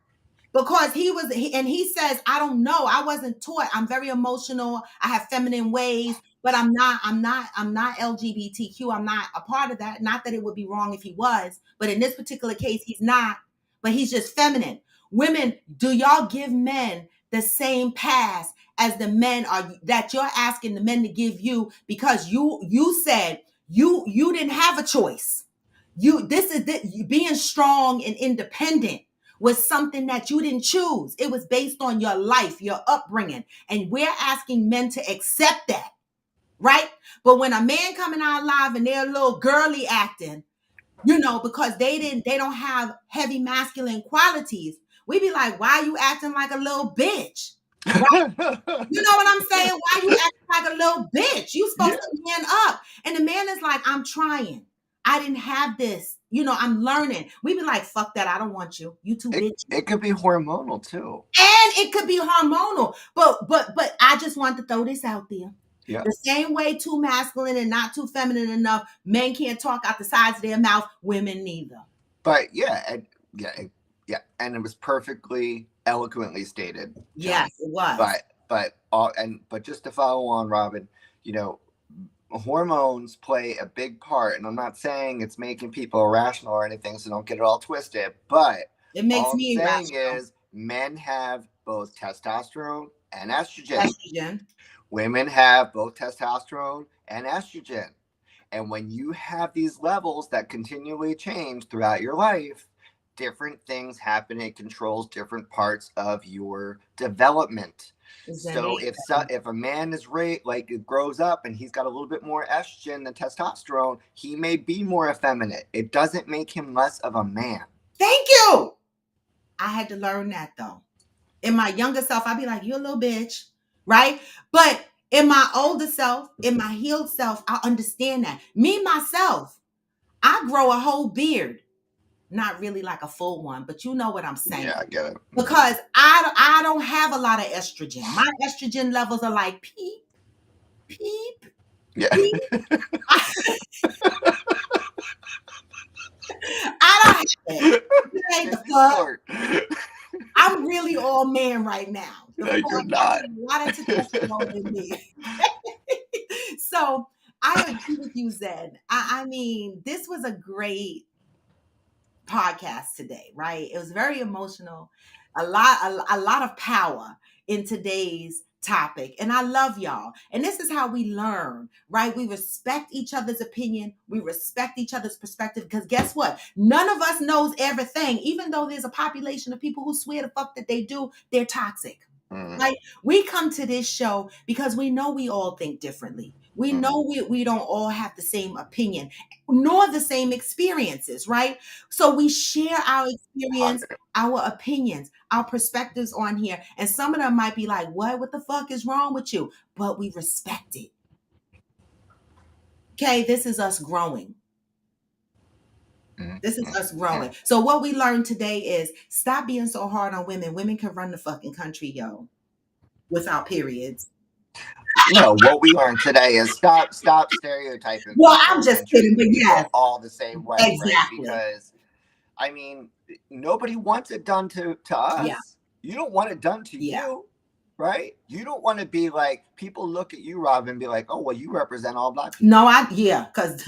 Because he says, I don't know. I wasn't taught. I'm very emotional. I have feminine ways, but I'm not LGBTQ. I'm not a part of that. Not that it would be wrong if he was, but in this particular case, he's not, but he's just feminine. Women, do y'all give men the same pass as the men that you're asking the men to give you because you said you didn't have a choice. You being strong and independent was something that you didn't choose. It was based on your life, your upbringing. And we're asking men to accept that, right? But when a man coming out live and they're a little girly acting, because they don't have heavy masculine qualities, we be like, why are you acting like a little bitch? Right? You know what I'm saying? Why you acting like like a little bitch. You supposed to man up. And the man is like, I'm trying. I didn't have this. You know, I'm learning. We be like, fuck that. I don't want you. You too bitchy. It could be hormonal too. And it could be hormonal. But I just want to throw this out there. Yeah. The same way too masculine and not too feminine enough, men can't talk out the sides of their mouth, women neither. But yeah, and it was perfectly eloquently stated. Yes, it was. But just to follow on, Robin, you know, hormones play a big part, and I'm not saying it's making people irrational or anything, so don't get it all twisted. But it makes all me I'm saying irrational. is men have both testosterone and estrogen. Women have both testosterone and estrogen. And when you have these levels that continually change throughout your life, different things happen. It controls different parts of your development. So if a man is it grows up and he's got a little bit more estrogen than testosterone, he may be more effeminate. It doesn't make him less of a man. Thank you. I had to learn that though. In my younger self, I'd be like, you're a little bitch, right? But in my older self, in my healed self, I understand that. Me, myself, I grow a whole beard. Not really like a full one, but you know what I'm saying. Yeah, I get it. Because I don't have a lot of estrogen. My estrogen levels are like peep, peep. Yeah. Peep. I don't have it. It the fuck. I'm really all man right now. No, you're not. A lot of testosterone in me. So I agree with you, Zed. I mean, this was a great podcast today, right? It was very emotional. A lot of power in today's topic. And I love y'all. And this is how we learn, right? We respect each other's opinion. We respect each other's perspective. Because guess what? None of us knows everything. Even though there's a population of people who swear the fuck that they do, they're toxic. Right? We come to this show because we know we all think differently. We know we don't all have the same opinion, nor the same experiences, right? So we share our experience, our opinions, our perspectives on here. And some of them might be like, what the fuck is wrong with you? But we respect it. Okay, this is us growing. This is us growing. So what we learned today is stop being so hard on women. Women can run the fucking country, yo, without periods. No, what we learned today is stop stereotyping. Well, I'm just kidding, but yes, all the same way, exactly. Right? Because I mean, nobody wants it done to us. Yeah. You don't want it done to you, right? You don't want to be like people look at you, Rob, and be like, "Oh, well, you represent all black people." No, because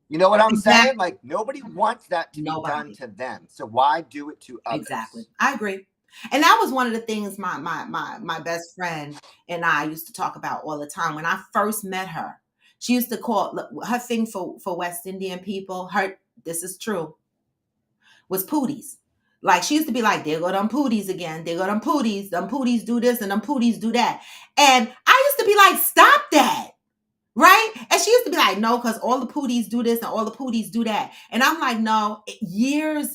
you know what I'm saying? Like nobody wants that to be done to them. So why do it to others? Exactly, I agree. And that was one of the things my best friend and I used to talk about all the time. When I first met her, she used to call her thing for West Indian people. This is true. Was pooties. Like she used to be like, there go them pooties again. There go them pooties. Them pooties do this and them pooties do that. And I used to be like, stop that. Right? And she used to be like, no, because all the pooties do this and all the pooties do that. And I'm like, no, years,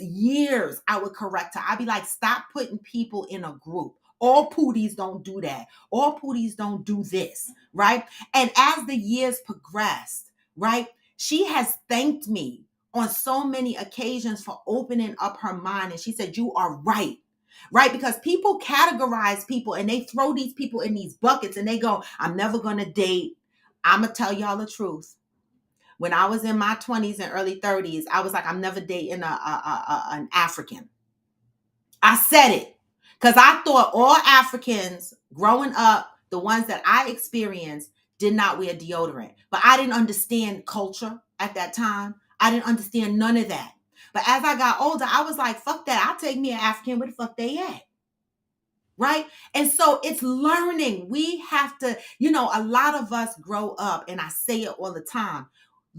I would correct her. I'd be like, stop putting people in a group. All pooties don't do that. All pooties don't do this. Right? And as the years progressed, right, she has thanked me on so many occasions for opening up her mind. And she said, you are right. Right? Because people categorize people and they throw these people in these buckets and they go, I'm never going to date. I'm going to tell y'all the truth. When I was in my 20s and early 30s, I was like, I'm never dating an African. I said it because I thought all Africans growing up, the ones that I experienced, did not wear deodorant. But I didn't understand culture at that time. I didn't understand none of that. But as I got older, I was like, fuck that. I'll take me an African. Where the fuck they at? Right? And so it's learning. We have to, a lot of us grow up, and I say it all the time,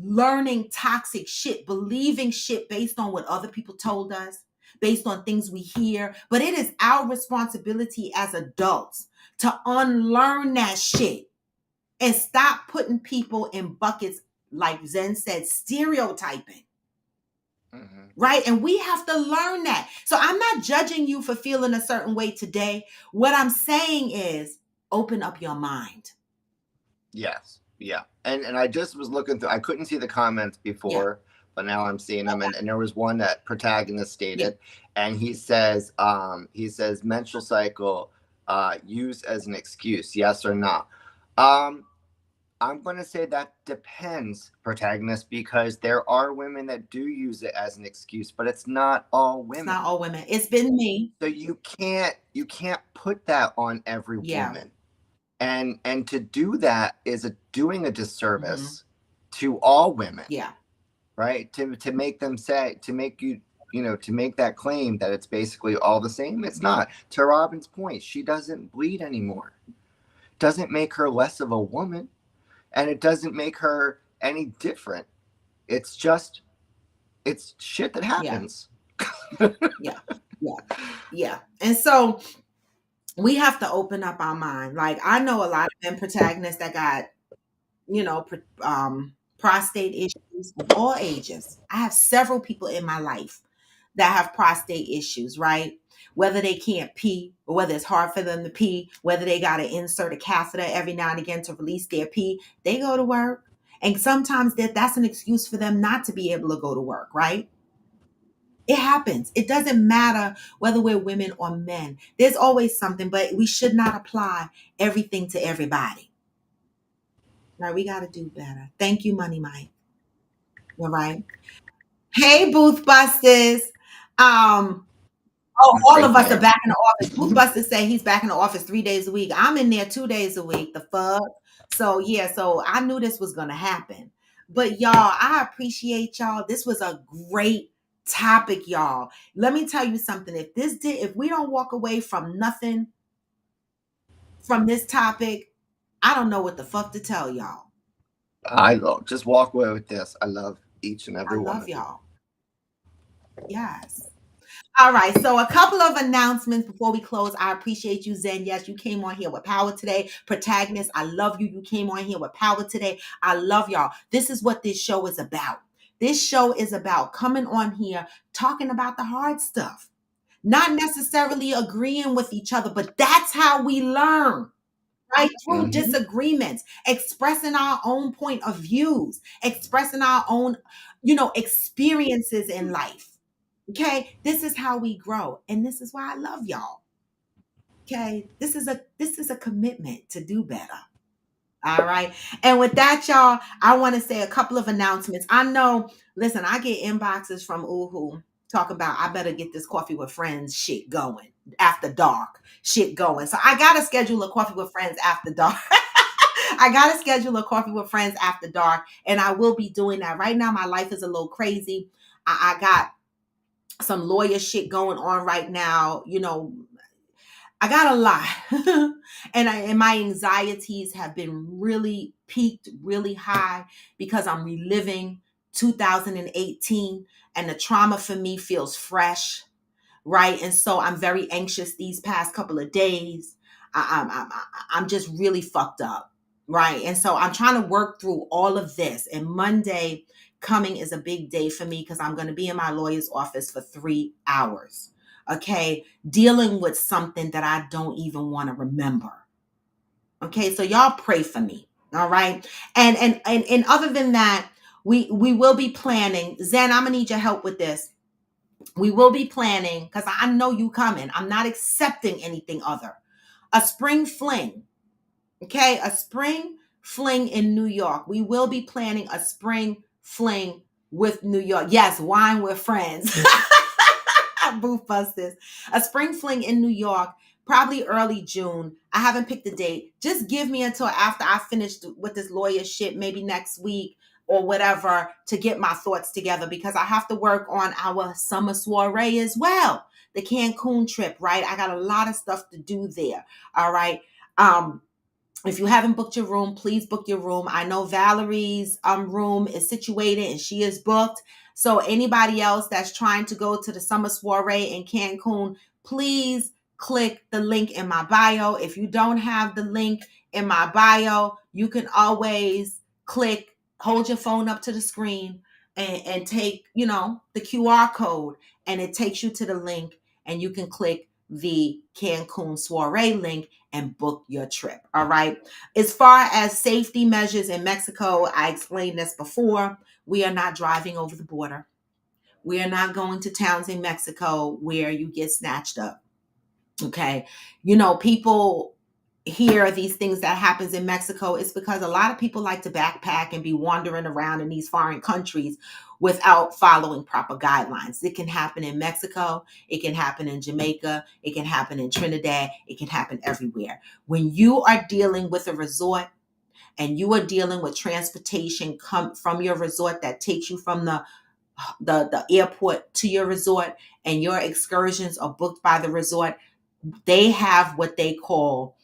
learning toxic shit, believing shit based on what other people told us, based on things we hear. But it is our responsibility as adults to unlearn that shit and stop putting people in buckets, like Zen said, stereotyping. Right? And we have to learn that. So I'm not judging you for feeling a certain way today. What I'm saying is open up your mind. Yes. Yeah. And I just was looking through, I couldn't see the comments before, but now I'm seeing them. And there was one that protagonist stated, and he says menstrual cycle used as an excuse, yes or no? I'm going to say that depends, protagonist, because there are women that do use it as an excuse, but it's not all women. It's not all women. It's been me. So you can't put that on every Yeah. woman. And to do that is doing a disservice to all women. Yeah. Right? To make them say, to make you, to make that claim that it's basically all the same. It's not. To Robin's point, she doesn't bleed anymore. Doesn't make her less of a woman, and it doesn't make her any different. It's just, it's shit that happens. Yeah. And so we have to open up our mind. Like, I know a lot of men protagonists that got, prostate issues of all ages. I have several people in my life that have prostate issues, right? Whether they can't pee, or whether it's hard for them to pee, whether they got to insert a catheter every now and again to release their pee, they go to work. And sometimes that's an excuse for them not to be able to go to work, right? It happens. It doesn't matter whether we're women or men. There's always something, but we should not apply everything to everybody. Right? We got to do better. Thank you, Money Mike. All right. Hey, Booth Busters. All of us are back in the office. Booth Busters say he's back in the office 3 days a week. I'm in there 2 days a week. The fuck? So yeah, so I knew this was gonna happen. But y'all, I appreciate y'all. This was a great topic, y'all. Let me tell you something. If we don't walk away from nothing from this topic, I don't know what the fuck to tell y'all. I don't. Just walk away with this. I love each and every one of you. I love y'all. Yes. All right. So a couple of announcements before we close. I appreciate you, Zen. Yes, you came on here with power today. Protagonist, I love you. You came on here with power today. I love y'all. This is what this show is about. This show is about coming on here, talking about the hard stuff. Not necessarily agreeing with each other, but that's how we learn. Right? Through disagreements, expressing our own point of views, expressing our own, experiences in life. Okay, this is how we grow, and this is why I love y'all. Okay, this is a commitment to do better. All right, and with that, y'all, I want to say a couple of announcements. I know, listen, I get inboxes from Uhu talk about I better get this coffee with friends shit going after dark shit going. So I gotta schedule a coffee with friends after dark. I gotta schedule a coffee with friends after dark, and I will be doing that. Right now, my life is a little crazy. I got some lawyer shit going on right now. I got a lot. and my anxieties have been really peaked, really high, because I'm reliving 2018, and the trauma for me feels fresh, right? And so I'm very anxious these past couple of days. I'm just really fucked up, right? And so I'm trying to work through all of this. And Monday coming is a big day for me because I'm going to be in my lawyer's office for 3 hours. Okay, dealing with something that I don't even want to remember. Okay, so y'all pray for me. All right, and other than that, we will be planning. Zen, I'm gonna need your help with this. We will be planning, because I know you coming. I'm not accepting anything other. A spring fling. Okay, a spring fling in New York. We will be planning a spring fling with New York. Yes, wine with friends. Booth Busters. A spring fling in New York, probably early June. I haven't picked the date. Just give me until after I finish with this lawyer shit, maybe next week or whatever, to get my thoughts together, because I have to work on our summer soiree as well. The Cancun trip, right? I got a lot of stuff to do there. All right. If you haven't booked your room, please book your room. I know Valerie's room is situated and she is booked. So anybody else that's trying to go to the summer soiree in Cancun, please click the link in my bio. If you don't have the link in my bio, you can always hold your phone up to the screen and take, the QR code, and it takes you to the link, and you can click the Cancun soiree link and book your trip. All right. As far as safety measures in Mexico, I explained this before. We are not driving over the border. We are not going to towns in Mexico where you get snatched up. Okay. You know, people hear these things that happens in Mexico. It's because a lot of people like to backpack and be wandering around in these foreign countries without following proper guidelines. It can happen in Mexico. It can happen in Jamaica. It can happen in Trinidad. It can happen everywhere. When you are dealing with a resort and you are dealing with transportation come from your resort that takes you from the airport to your resort, and your excursions are booked by the resort, they have what they call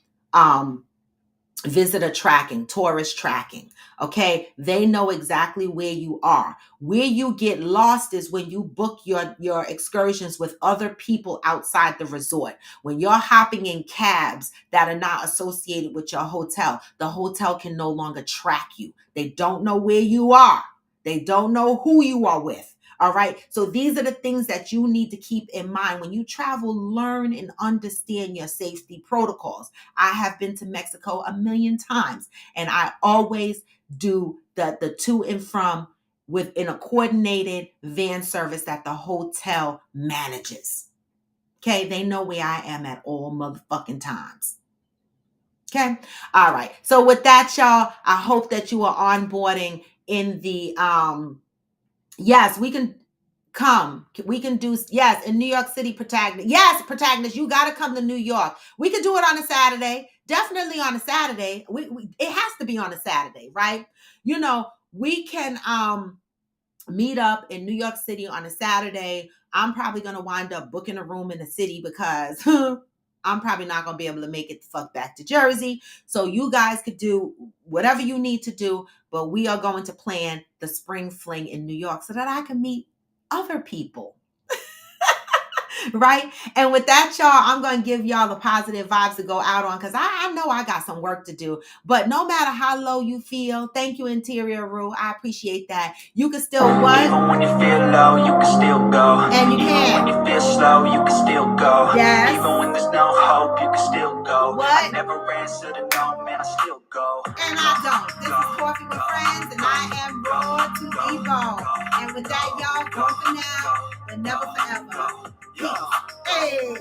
visitor tracking, tourist tracking. Okay. They know exactly where you are. Where you get lost is when you book your excursions with other people outside the resort. When you're hopping in cabs that are not associated with your hotel, the hotel can no longer track you. They don't know where you are. They don't know who you are with. All right. So these are the things that you need to keep in mind when you travel. Learn and understand your safety protocols. I have been to Mexico 1,000,000 times, and I always do the to and from within a coordinated van service that the hotel manages. Okay. They know where I am at all motherfucking times. Okay. All right. So with that, y'all, I hope that you are onboarding in the, yes, we can come. We can do, yes, in New York City, Protagonist. Yes, Protagonist, you got to come to New York. We could do it on a Saturday. Definitely on a Saturday. It has to be on a Saturday, right? You know, we can meet up in New York City on a Saturday. I'm probably going to wind up booking a room in the city because I'm probably not going to be able to make it the fuck back to Jersey. So you guys could do whatever you need to do, but we are going to plan the spring fling in New York so that I can meet other people. Right? And with that, y'all, I'm going to give y'all the positive vibes to go out on because I know I got some work to do. But no matter how low you feel, thank you, Interior Rue. I appreciate that. You can still what? Even when you feel low, you can still go. And you Even can. when you feel slow, you can still go. Yes. Even when there's no hope, you can still go. What? I never answer to no, man, I still go. And I don't. This is Coffee with Friends, and I am raw to evolve. And with that, y'all, go for now, but never forever. Hey.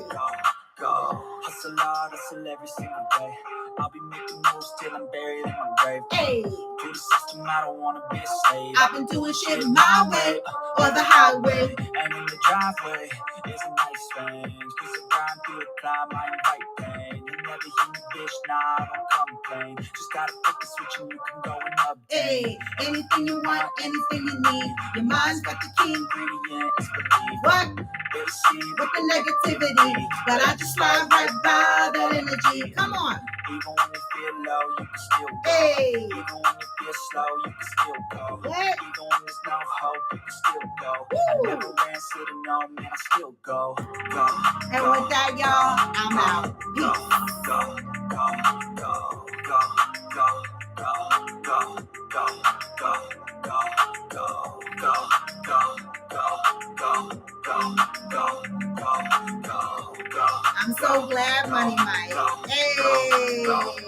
Go. Hustle hard, hustle every single day. I'll be making moves till I'm buried in my grave. Hey. To the system, I don't wanna be a slave. I've been doing shit my way or the highway. And in the driveway is a nice range. Cause I grind through the climb, I invite pain. You never hear me, bitch, nah, I don't complain. Just gotta flip the switch and you can go and update. Hey, anything you want, anything you need. Your mind's got the key. Ingredient is belief. What? They see With the negativity. But I just slide right by that energy. Come on. even when you feel low, you can still go. Hey. Even when you feel slow, you can still go. What? Even when there's no hope, you can still go. Woo. I never answer to no, man, I still go. Go. And go, with that, y'all, I'm out. Go, Peace. go, go, go, go, go, go, go, go, go, go, go, go, go, go, go, go, go, go. I'm so glad, Money Mike. Hey.